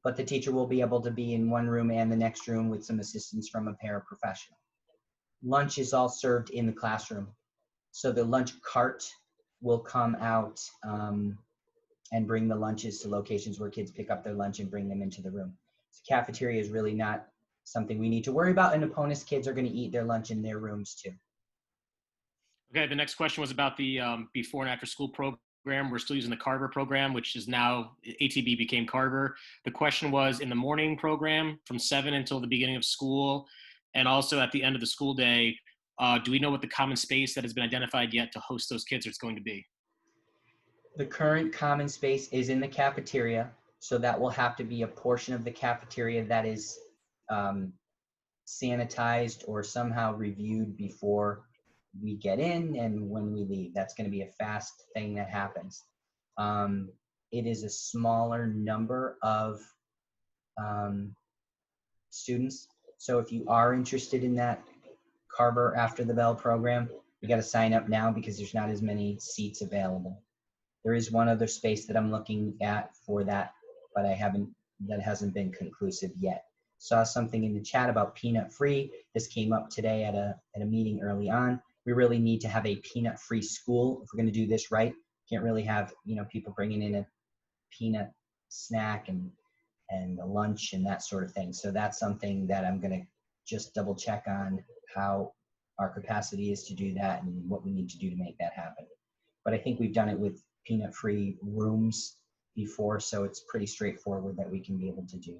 but the teacher will be able to be in one room and the next room with some assistance from a paraprofessional. Lunch is all served in the classroom. So the lunch cart will come out and bring the lunches to locations where kids pick up their lunch and bring them into the room. So cafeteria is really not something we need to worry about, and Eponus kids are going to eat their lunch in their rooms too. Okay, the next question was about the before and after school program. We're still using the Carver program, which is now ATB became Carver. The question was in the morning program from 7 until the beginning of school, and also at the end of the school day, do we know what the common space that has been identified yet to host those kids is going to be? The current common space is in the cafeteria, so that will have to be a portion of the cafeteria that is sanitized or somehow reviewed before we get in and when we leave. That's going to be a fast thing that happens. It is a smaller number of students. So if you are interested in that Carver After the Bell program, you got to sign up now because there's not as many seats available. There is one other space that I'm looking at for that, but that hasn't been conclusive yet. Saw something in the chat about peanut free. This came up today at a meeting early on. We really need to have a peanut free school if we're going to do this right. Can't really have people bringing in a peanut snack and a lunch and that sort of thing. So that's something that I'm going to just double check on how our capacity is to do that and what we need to do to make that happen. But I think we've done it with peanut free rooms before, so it's pretty straightforward that we can be able to do.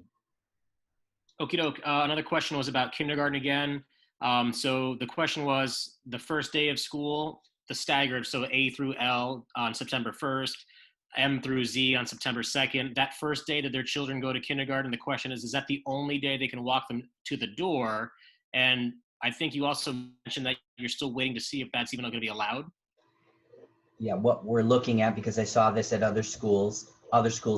Okie doke. Another question was about kindergarten again. So the question was the first day of school, the staggered, so A through L on September 1st, M through Z on September 2nd. That first day that their children go to kindergarten, the question is that the only day they can walk them to the door? And I think you also mentioned that you're still waiting to see if that's even going to be allowed. Yeah, what we're looking at, because I saw this at other schools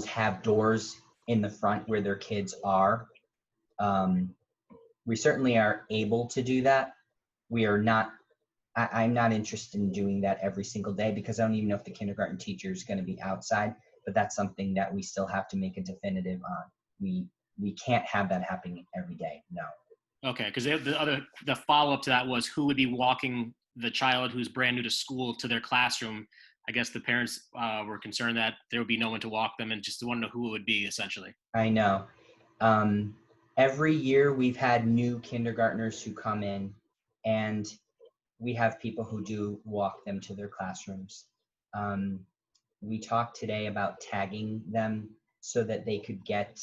have doors in the front where their kids are. We certainly are able to do that. We are not, I'm not interested in doing that every single day because I don't even know if the kindergarten teacher is going to be outside, but that's something that we still have to make a definitive on. We can't have that happening every day, no. Okay, because the follow-up to that was who would be walking the child who's brand new to school to their classroom. I guess the parents were concerned that there would be no one to walk them and just want to know who it would be, essentially. I know. Every year we've had new kindergartners who come in, and we have people who do walk them to their classrooms. We talked today about tagging them so that they could get,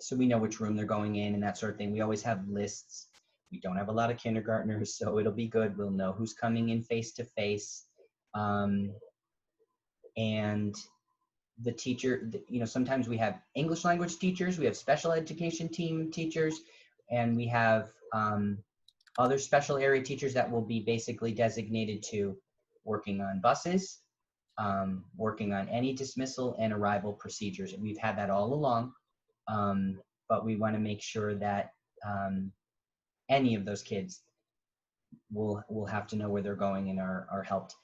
so we know which room they're going in and that sort of thing. We always have lists. We don't have a lot of kindergartners, so it'll be good. We'll know who's coming in face to face. And the teacher, sometimes we have English language teachers, we have special education team teachers, and we have other special area teachers that will be basically designated to working on buses, working on any dismissal and arrival procedures. And we've had that all along, but we want to make sure that any of those kids will have to know where they're going and are helped.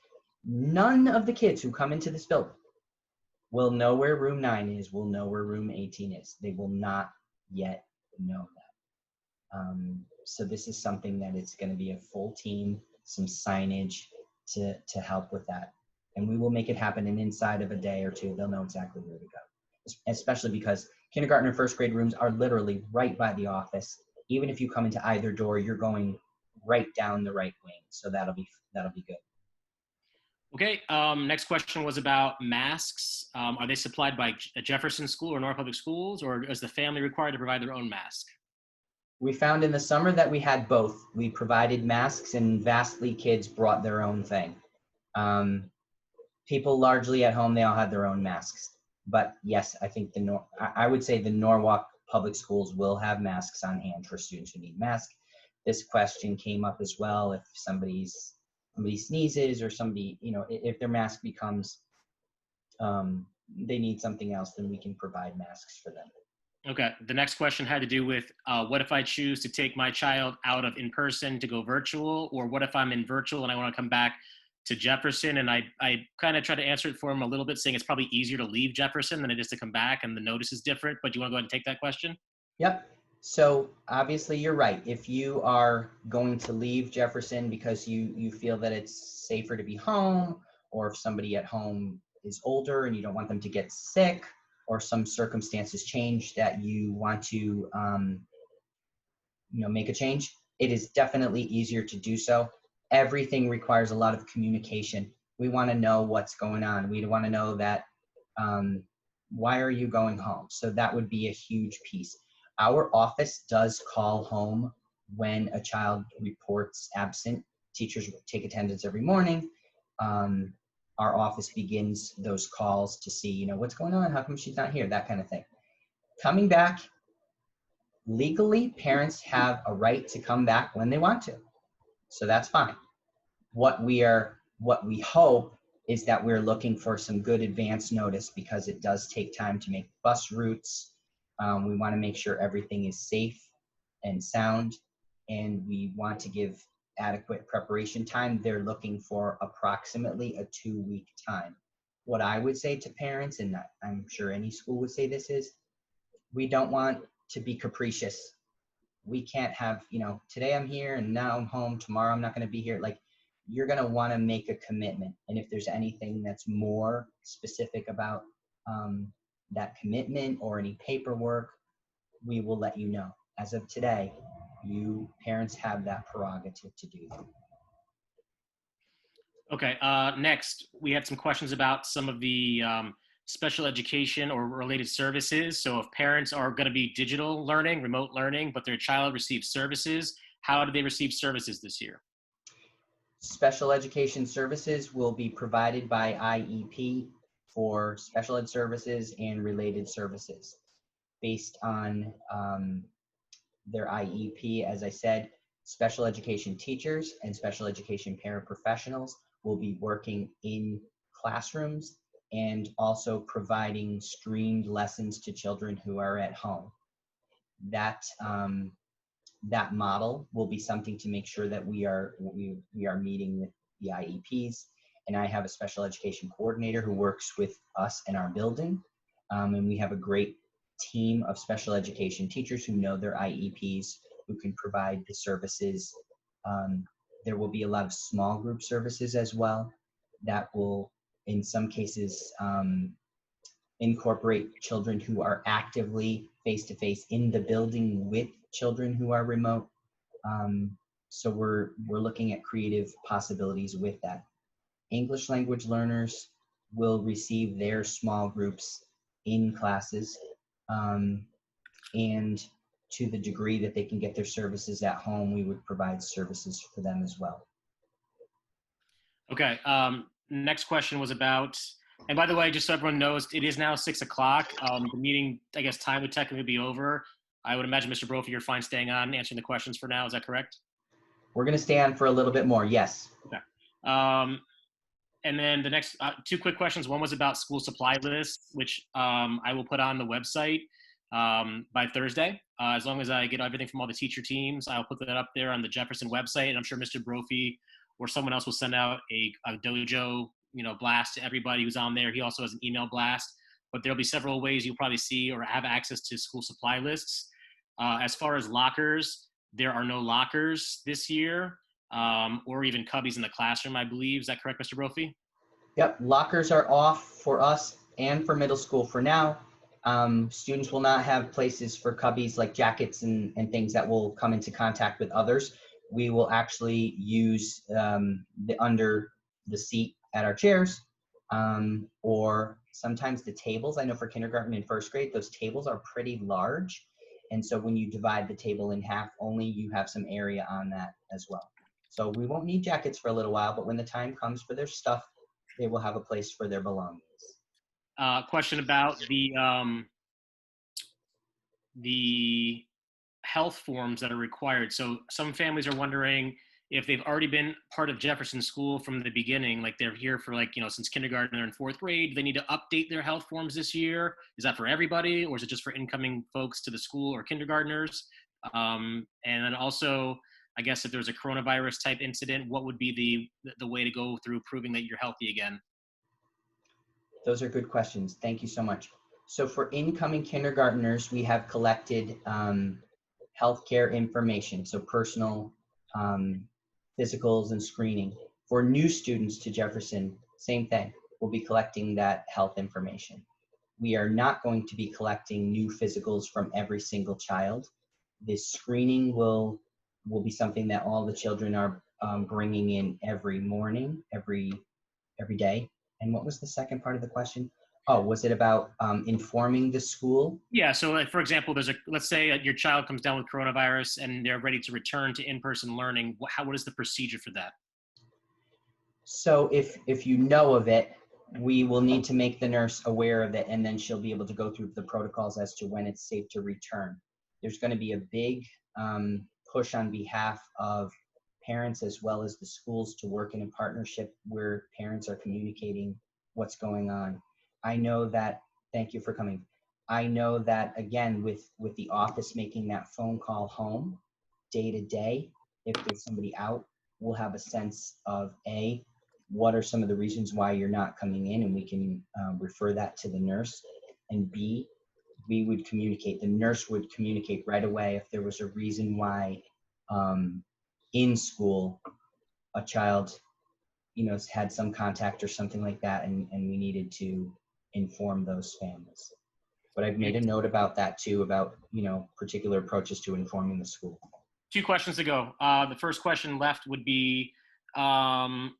None of the kids who come into this building will know where room 9 is, will know where room 18 is. They will not yet know that. So this is something that it's going to be a full team, some signage to help with that. And we will make it happen, and inside of a day or two, they'll know exactly where to go. Especially because kindergarten and first grade rooms are literally right by the office. Even if you come into either door, you're going right down the right wing. So that'll be good. Okay, next question was about masks. Are they supplied by a Jefferson school or North Public Schools, or is the family required to provide their own mask? We found in the summer that we had both. We provided masks, and vastly kids brought their own thing. People largely at home, they all had their own masks. But yes, I think I would say the Norwalk Public Schools will have masks on hand for students who need masks. This question came up as well. If somebody sneezes, or somebody, if their mask becomes, they need something else, then we can provide masks for them. Okay, the next question had to do with what if I choose to take my child out of in-person to go virtual, or what if I'm in virtual and I want to come back to Jefferson? And I kind of try to answer it for him a little bit, saying it's probably easier to leave Jefferson than it is to come back, and the notice is different. But do you want to go ahead and take that question? Yep. So obviously you're right. If you are going to leave Jefferson because you feel that it's safer to be home, or if somebody at home is older and you don't want them to get sick, or some circumstances change that you want to make a change, it is definitely easier to do so. Everything requires a lot of communication. We want to know what's going on. We want to know that why are you going home? So that would be a huge piece. Our office does call home when a child reports absent. Teachers take attendance every morning. Our office begins those calls to see, what's going on? How come she's not here? That kind of thing. Coming back, legally, parents have a right to come back when they want to. So that's fine. What we hope is that we're looking for some good advance notice, because it does take time to make bus routes. We want to make sure everything is safe and sound, and we want to give adequate preparation time. They're looking for approximately a 2-week time. What I would say to parents, and I'm sure any school would say this, is we don't want to be capricious. We can't have, today I'm here and now I'm home, tomorrow I'm not going to be here. Like, you're going to want to make a commitment. And if there's anything that's more specific about that commitment or any paperwork, we will let you know. As of today, you parents have that prerogative to do that. Okay, next, we had some questions about some of the special education or related services. So if parents are going to be digital learning, remote learning, but their child receives services, how do they receive services this year? Special education services will be provided by IEP for special ed services and related services. Based on their IEP, as I said, special education teachers and special education paraprofessionals will be working in classrooms and also providing streamed lessons to children who are at home. That model will be something to make sure that we are meeting with the IEPs. And I have a special education coordinator who works with us in our building. And we have a great team of special education teachers who know their IEPs, who can provide the services. There will be a lot of small group services as well that will, in some cases, incorporate children who are actively face-to-face in the building with children who are remote. So we're looking at creative possibilities with that. English language learners will receive their small groups in classes, and to the degree that they can get their services at home, we would provide services for them as well. Okay, next question was about, and by the way, just so everyone knows, it is now 6 o'clock. The meeting, I guess, time would technically be over. I would imagine, Mr. Brophy, you're fine staying on and answering the questions for now. Is that correct? We're going to stay on for a little bit more, yes. Okay. And then the next 2 quick questions. One was about school supply lists, which I will put on the website. by Thursday. As long as I get everything from all the teacher teams, I'll put that up there on the Jefferson website, and I'm sure Mr. Brophy or someone else will send out a dojo, blast to everybody who's on there. He also has an email blast, but there'll be several ways you'll probably see or have access to school supply lists. As far as lockers, there are no lockers this year, or even cubbies in the classroom, I believe. Is that correct, Mr. Brophy? Yep, lockers are off for us and for middle school for now. Students will not have places for cubbies like jackets and things that will come into contact with others. We will actually use the under the seat at our chairs, or sometimes the tables. I know for kindergarten and first grade, those tables are pretty large. And so when you divide the table in half, only you have some area on that as well. So we won't need jackets for a little while, but when the time comes for their stuff, they will have a place for their belongings. Question about the health forms that are required. So some families are wondering if they've already been part of Jefferson School from the beginning, like they're here for since kindergarten, they're in fourth grade, do they need to update their health forms this year? Is that for everybody, or is it just for incoming folks to the school or kindergartners? And then also, I guess if there's a coronavirus type incident, what would be the way to go through proving that you're healthy again? Those are good questions. Thank you so much. So for incoming kindergartners, we have collected healthcare information, so personal physicals and screening. For new students to Jefferson, same thing. We'll be collecting that health information. We are not going to be collecting new physicals from every single child. This screening will be something that all the children are bringing in every morning, every day. And what was the second part of the question? Oh, was it about informing the school? Yeah, so like, for example, let's say your child comes down with coronavirus and they're ready to return to in-person learning. What is the procedure for that? So if you know of it, we will need to make the nurse aware of it, and then she'll be able to go through the protocols as to when it's safe to return. There's going to be a big push on behalf of parents as well as the schools to work in a partnership where parents are communicating what's going on. I know that, thank you for coming. I know that, again, with the office making that phone call home day to day, if there's somebody out, we'll have a sense of what are some of the reasons why you're not coming in, and we can refer that to the nurse. And B, we would communicate, the nurse would communicate right away if there was a reason why in school a child had some contact or something like that, and we needed to inform those families. But I've made a note about that too, about particular approaches to informing the school. 2 questions to go. The first question left would be the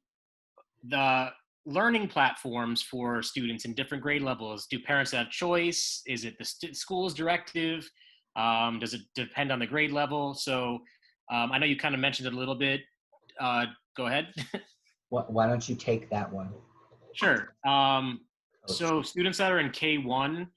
learning platforms for students in different grade levels. Do parents have choice? Is it the school's directive? Does it depend on the grade level? So I know you kind of mentioned it a little bit. Go ahead. Why don't you take that one? Sure. So students that are in K1,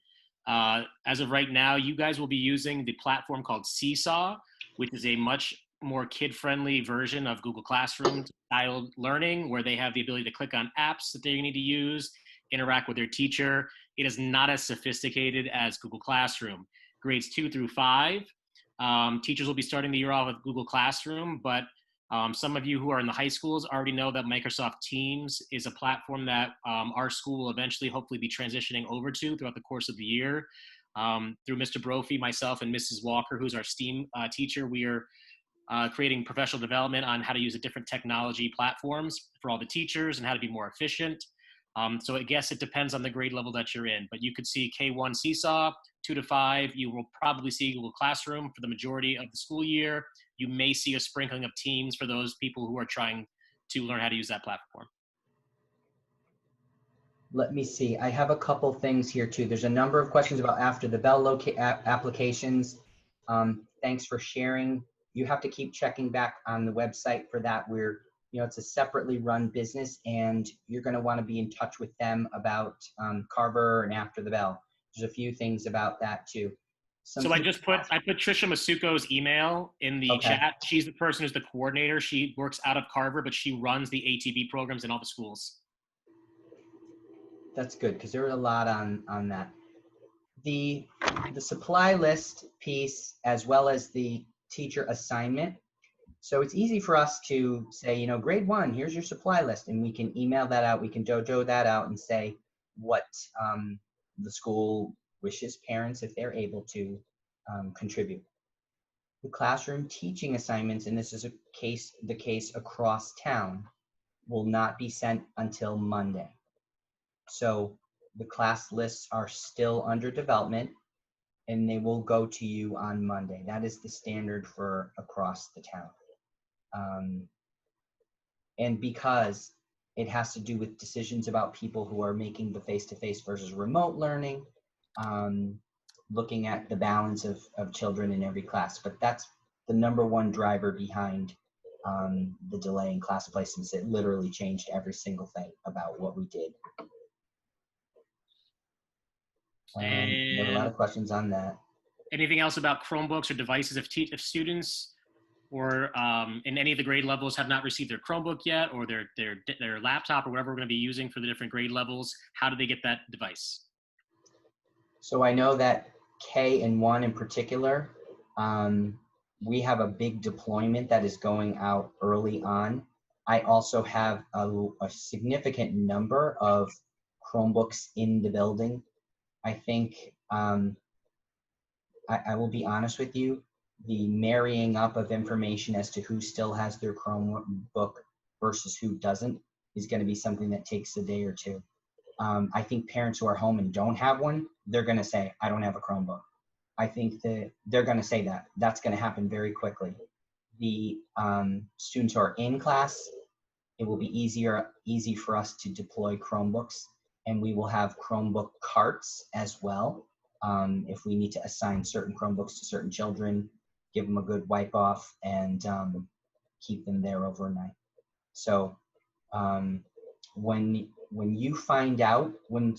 as of right now, you guys will be using the platform called Seesaw, which is a much more kid-friendly version of Google Classroom style learning, where they have the ability to click on apps that they need to use, interact with their teacher. It is not as sophisticated as Google Classroom. Grades 2 through 5, teachers will be starting the year off with Google Classroom, but some of you who are in the high schools already know that Microsoft Teams is a platform that our school will eventually hopefully be transitioning over to throughout the course of the year. Through Mr. Brophy, myself, and Mrs. Walker, who's our STEAM teacher, we are creating professional development on how to use the different technology platforms for all the teachers and how to be more efficient. So I guess it depends on the grade level that you're in, but you could see K1 Seesaw, 2 to 5. You will probably see Google Classroom for the majority of the school year. You may see a sprinkling of Teams for those people who are trying to learn how to use that platform. Let me see. I have a couple things here too. There's a number of questions about after the bell applications. Thanks for sharing. You have to keep checking back on the website for that. It's a separately run business, and you're going to want to be in touch with them about Carver and after the bell. There's a few things about that too. So I put Trisha Masuko's email in the chat. She's the person who's the coordinator. She works out of Carver, but she runs the ATB programs in all the schools. That's good, because there were a lot on that. The supply list piece, as well as the teacher assignment. So it's easy for us to say, grade 1, here's your supply list, and we can email that out. We can dojo that out and say what the school wishes parents, if they're able to, contribute. The classroom teaching assignments, and this is the case across town, will not be sent until Monday. So the class lists are still under development, and they will go to you on Monday. That is the standard for across the town. And because it has to do with decisions about people who are making the face-to-face versus remote learning, looking at the balance of children in every class. But that's the number one driver behind the delay in class placements. It literally changed every single thing about what we did. There were a lot of questions on that. Anything else about Chromebooks or devices if students or in any of the grade levels have not received their Chromebook yet, or their laptop or whatever we're going to be using for the different grade levels? How do they get that device? So I know that K and 1 in particular, we have a big deployment that is going out early on. I also have a significant number of Chromebooks in the building. I think, I will be honest with you, the marrying up of information as to who still has their Chromebook versus who doesn't is going to be something that takes a day or two. I think parents who are home and don't have one, they're going to say, I don't have a Chromebook. I think that they're going to say that. That's going to happen very quickly. The students who are in class, it will be easy for us to deploy Chromebooks, and we will have Chromebook carts as well. If we need to assign certain Chromebooks to certain children, give them a good wipe off and keep them there overnight. So when you find out, when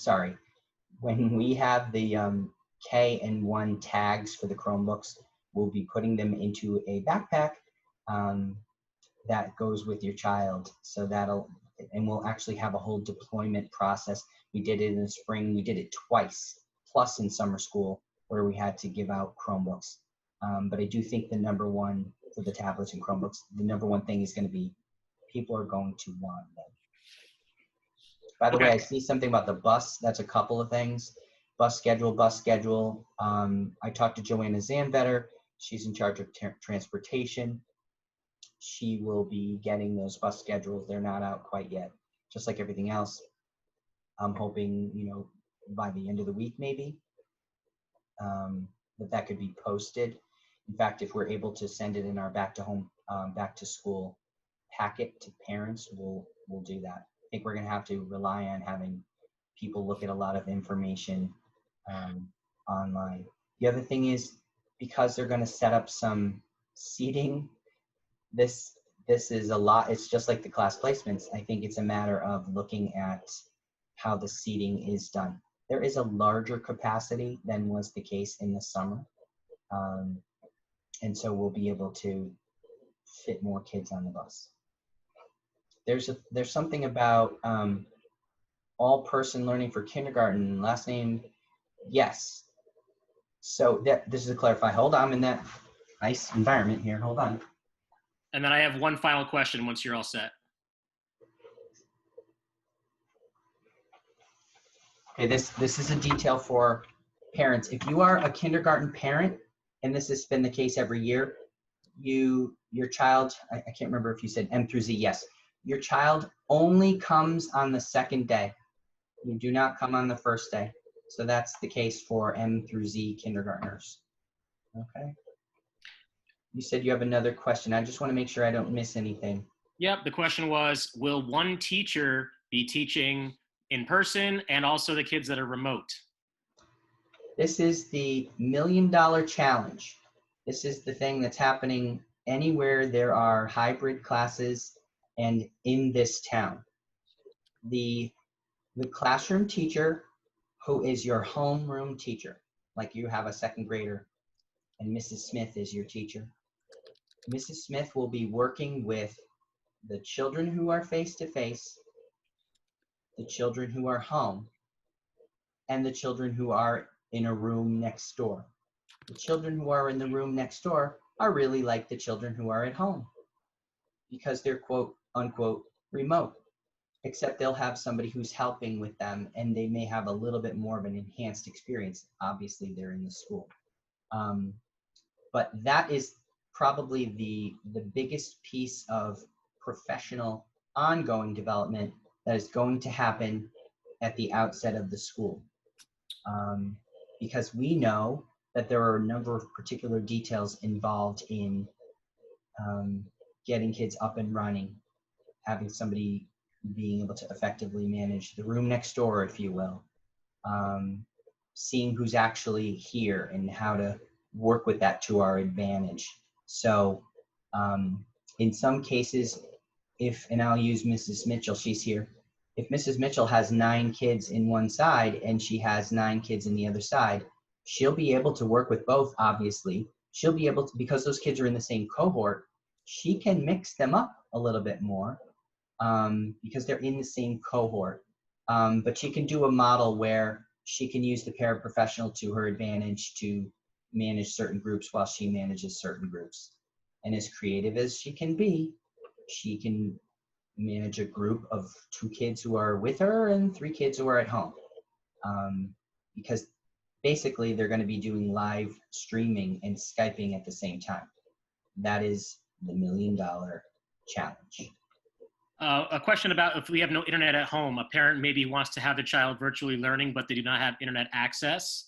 we have the K and 1 tags for the Chromebooks, we'll be putting them into a backpack that goes with your child. So and we'll actually have a whole deployment process. We did it in the spring. We did it twice, plus in summer school, where we had to give out Chromebooks. But I do think the number one for the tablets and Chromebooks, the number one thing is going to be people are going to want them. By the way, I see something about the bus. That's a couple of things. Bus schedule. I talked to Joanna Zamvetter. She's in charge of transportation. She will be getting those bus schedules. They're not out quite yet, just like everything else. I'm hoping, by the end of the week, maybe, that could be posted. In fact, if we're able to send it in our back to school packet to parents, we'll do that. I think we're going to have to rely on having people look at a lot of information online. The other thing is, because they're going to set up some seating, this is a lot. It's just like the class placements. I think it's a matter of looking at how the seating is done. There is a larger capacity than was the case in the summer. And so we'll be able to fit more kids on the bus. There's something about all person learning for kindergarten, last name, yes. So this is to clarify. Hold on, I'm in that nice environment here. Hold on. And then I have one final question once you're all set. Okay, this is a detail for parents. If you are a kindergarten parent, and this has been the case every year, your child, I can't remember if you said M through Z, yes. Your child only comes on the second day. You do not come on the first day. So that's the case for M through Z kindergartners. Okay. You said you have another question. I just want to make sure I don't miss anything. Yep, the question was, will one teacher be teaching in person and also the kids that are remote? This is the $1 million challenge. This is the thing that's happening anywhere there are hybrid classes and in this town. The classroom teacher who is your homeroom teacher, like you have a second grader and Mrs. Smith is your teacher. Mrs. Smith will be working with the children who are face-to-face, the children who are home, and the children who are in a room next door. The children who are in the room next door are really like the children who are at home because they're quote unquote remote, except they'll have somebody who's helping with them and they may have a little bit more of an enhanced experience. Obviously, they're in the school. But that is probably the biggest piece of professional ongoing development that is going to happen at the outset of the school. Because we know that there are a number of particular details involved in getting kids up and running, having somebody being able to effectively manage the room next door, if you will, seeing who's actually here and how to work with that to our advantage. So in some cases, and I'll use Mrs. Mitchell, she's here. If Mrs. Mitchell has 9 kids in one side and she has 9 kids in the other side, she'll be able to work with both, obviously. She'll be able to, because those kids are in the same cohort, she can mix them up a little bit more because they're in the same cohort. But she can do a model where she can use the paraprofessional to her advantage to manage certain groups while she manages certain groups. And as creative as she can manage a group of 2 kids who are with her and 3 kids who are at home. Because basically they're going to be doing live streaming and Skyping at the same time. That is the $1 million challenge. A question about if we have no internet at home, a parent maybe wants to have the child virtually learning, but they do not have internet access.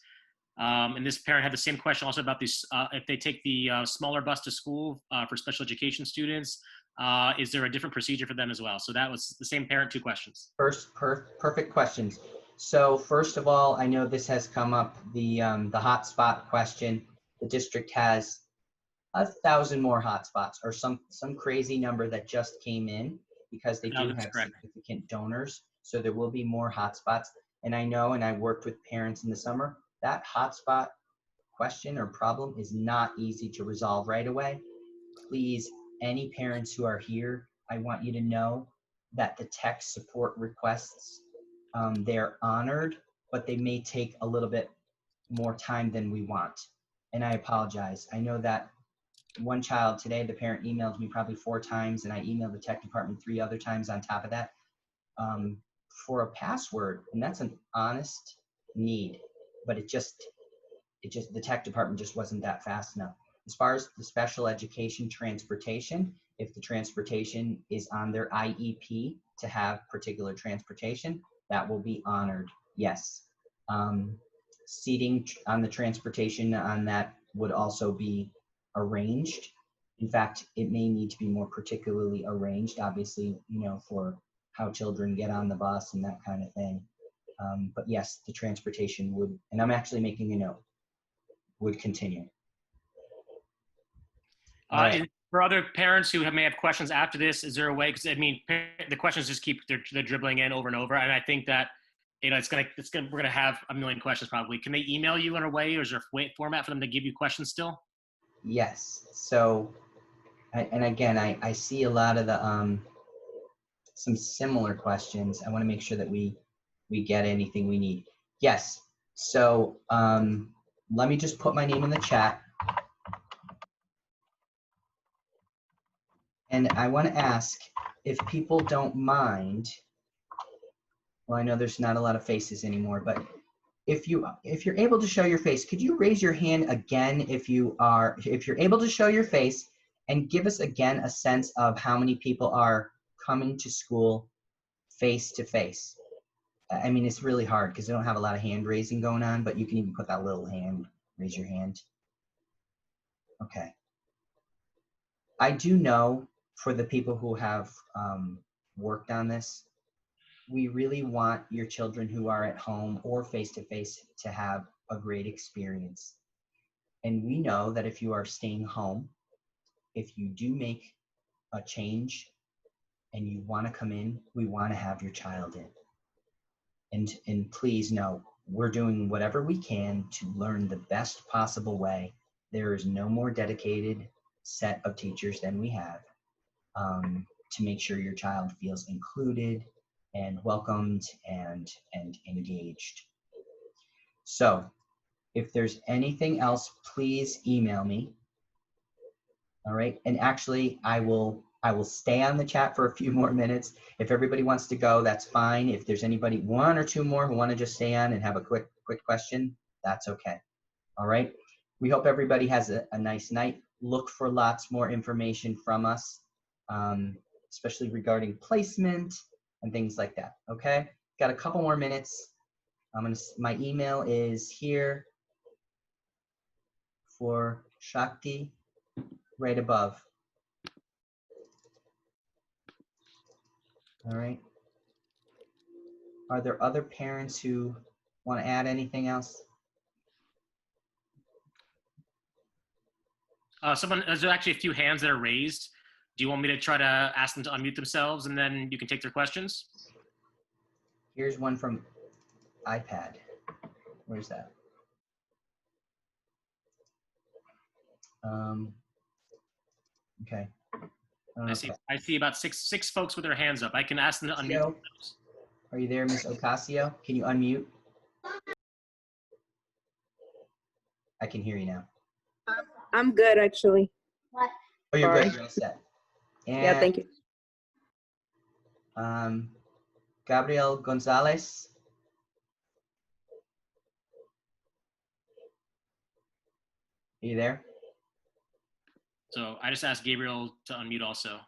And this parent had the same question also about this, if they take the smaller bus to school for special education students, is there a different procedure for them as well? So that was the same parent, 2 questions. Perfect questions. So first of all, I know this has come up, the hotspot question. The district has 1,000 more hotspots or some crazy number that just came in because they do have significant donors. So there will be more hotspots. And I know, and I worked with parents in the summer, that hotspot question or problem is not easy to resolve right away. Please, any parents who are here, I want you to know that the tech support requests, they're honored, but they may take a little bit more time than we want. And I apologize. I know that one child today, the parent emailed me probably 4 times, and I emailed the tech department 3 other times on top of that for a password, and that's an honest need, but the tech department just wasn't that fast enough. As far as the special education transportation, if the transportation is on their IEP to have particular transportation, that will be honored, yes. Seating on the transportation on that would also be arranged. In fact, it may need to be more particularly arranged, obviously, for how children get on the bus and that kind of thing. But yes, the transportation would, and I'm actually making a note, would continue. For other parents who may have questions after this, is there a way, because I mean, the questions just keep, they're dribbling in over and over. And I think that, we're going to have a million questions probably. Can they email you in a way, or is there a format for them to give you questions still? Yes. So, and again, I see a lot of the, some similar questions. I want to make sure that we get anything we need. Yes. So let me just put my name in the chat. And I want to ask if people don't mind, well, I know there's not a lot of faces anymore, but if you're able to show your face, could you raise your hand again if you're able to show your face, and give us again a sense of how many people are coming to school face to face? I mean, it's really hard because they don't have a lot of hand raising going on, but you can even put that little hand, raise your hand. Okay. I do know for the people who have worked on this, we really want your children who are at home or face-to-face to have a great experience. And we know that if you are staying home, if you do make a change and you want to come in, we want to have your child in. And please know, we're doing whatever we can to learn the best possible way. There is no more dedicated set of teachers than we have to make sure your child feels included and welcomed and engaged. So If there's anything else, please email me. All right. And actually, I will stay on the chat for a few more minutes. If everybody wants to go, that's fine. If there's anybody, one or two more who want to just stay on and have a quick question, that's okay. All right. We hope everybody has a nice night. Look for lots more information from us, especially regarding placement and things like that. Okay. Got a couple more minutes. My email is here for Shakti, right above. All right. Are there other parents who want to add anything else? There's actually a few hands that are raised. Do you want me to try to ask them to unmute themselves and then you can take their questions? Here's one from iPad. Where's that? Okay. I see about six folks with their hands up. I can ask them to unmute themselves. Are you there, Miss Ocasio? Can you unmute? I can hear you now. I'm good, actually. Oh, you're good. You're all set. And, Yeah, thank you. Gabriel Gonzalez. Are you there? So I just asked Gabriel to unmute also.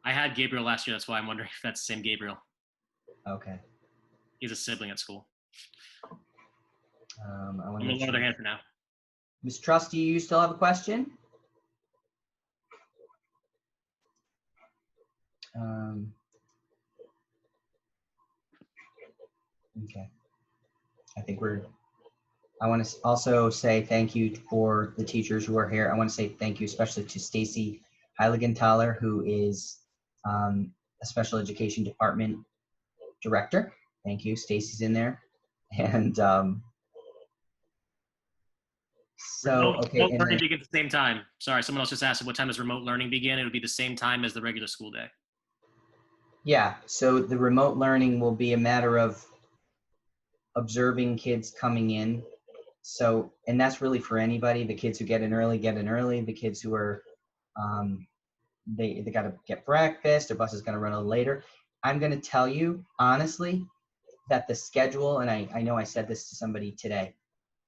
I had Gabriel last year. That's why I'm wondering if that's the same Gabriel. Okay. He's a sibling at school. I'm going to lower their hand for now. Ms. Trust, do you still have a question? Okay. I want to also say thank you for the teachers who are here. I want to say thank you especially to Stacy Heiligenthaler, who is a special education department director. Thank you. Stacy's in there. And Remote learning begins at the same time. Sorry, someone else just asked what time does remote learning begin? It would be the same time as the regular school day. Yeah, so the remote learning will be a matter of observing kids coming in. So, and that's really for anybody. The kids who get in early, get in early. The kids who are, they got to get breakfast. Their bus is going to run a little later. I'm going to tell you, honestly, that the schedule, and I know I said this to somebody today,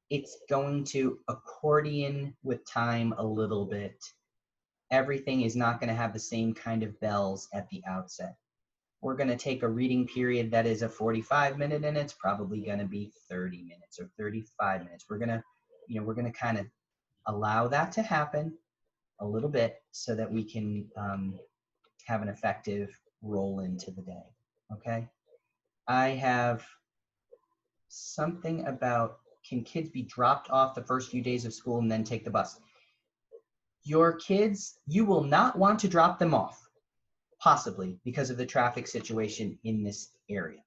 it's going to accordion with time a little bit. Everything is not going to have the same kind of bells at the outset. We're going to take a reading period that is a 45-minute, and it's probably going to be 30 minutes or 35 minutes. We're going to kind of allow that to happen a little bit so that we can have an effective roll into the day. Okay. I have something about, can kids be dropped off the first few days of school and then take the bus? Your kids, you will not want to drop them off, possibly because of the traffic situation in this area.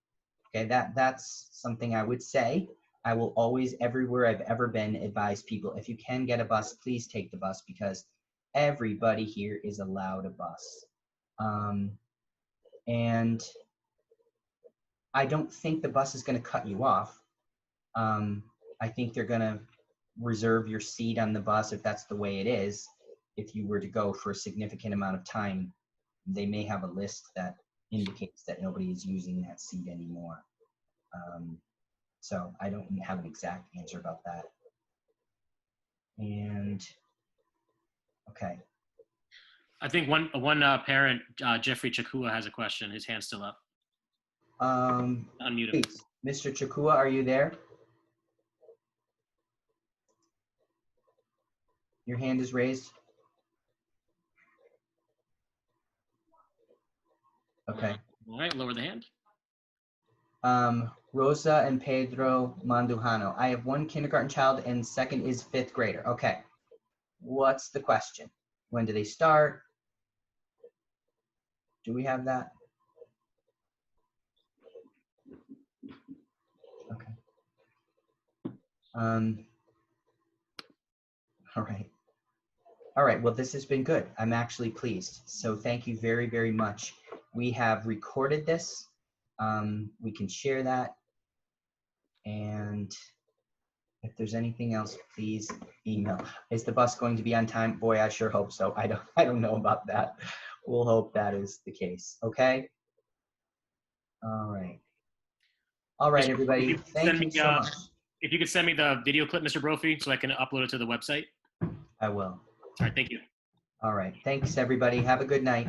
Okay, that's something I would say. I will always, everywhere I've ever been, advise people, if you can get a bus, please take the bus, because everybody here is allowed a bus. And I don't think the bus is going to cut you off. I think they're going to reserve your seat on the bus if that's the way it is. If you were to go for a significant amount of time, they may have a list that indicates that nobody is using that seat anymore. So I don't have an exact answer about that. And okay. I think one parent, Jeffrey Chakua, has a question. His hand's still up. Unmute him. Please, Mr. Chakua, are you there? Your hand is raised. Okay. All right, lower the hand. Rosa and Pedro Mandujano. I have one kindergarten child and second is 5th grader. Okay. What's the question? When do they start? Do we have that? Okay. All right. All right. Well, this has been good. I'm actually pleased. So thank you very, very much. We have recorded this. We can share that. And If there's anything else, please email. Is the bus going to be on time? Boy, I sure hope so. I don't know about that. We'll hope that is the case. Okay. All right. All right, everybody. Thank you so much. If you could send me the video clip, Mr. Brophy, so I can upload it to the website. I will. All right, thank you. All right. Thanks, everybody. Have a good night.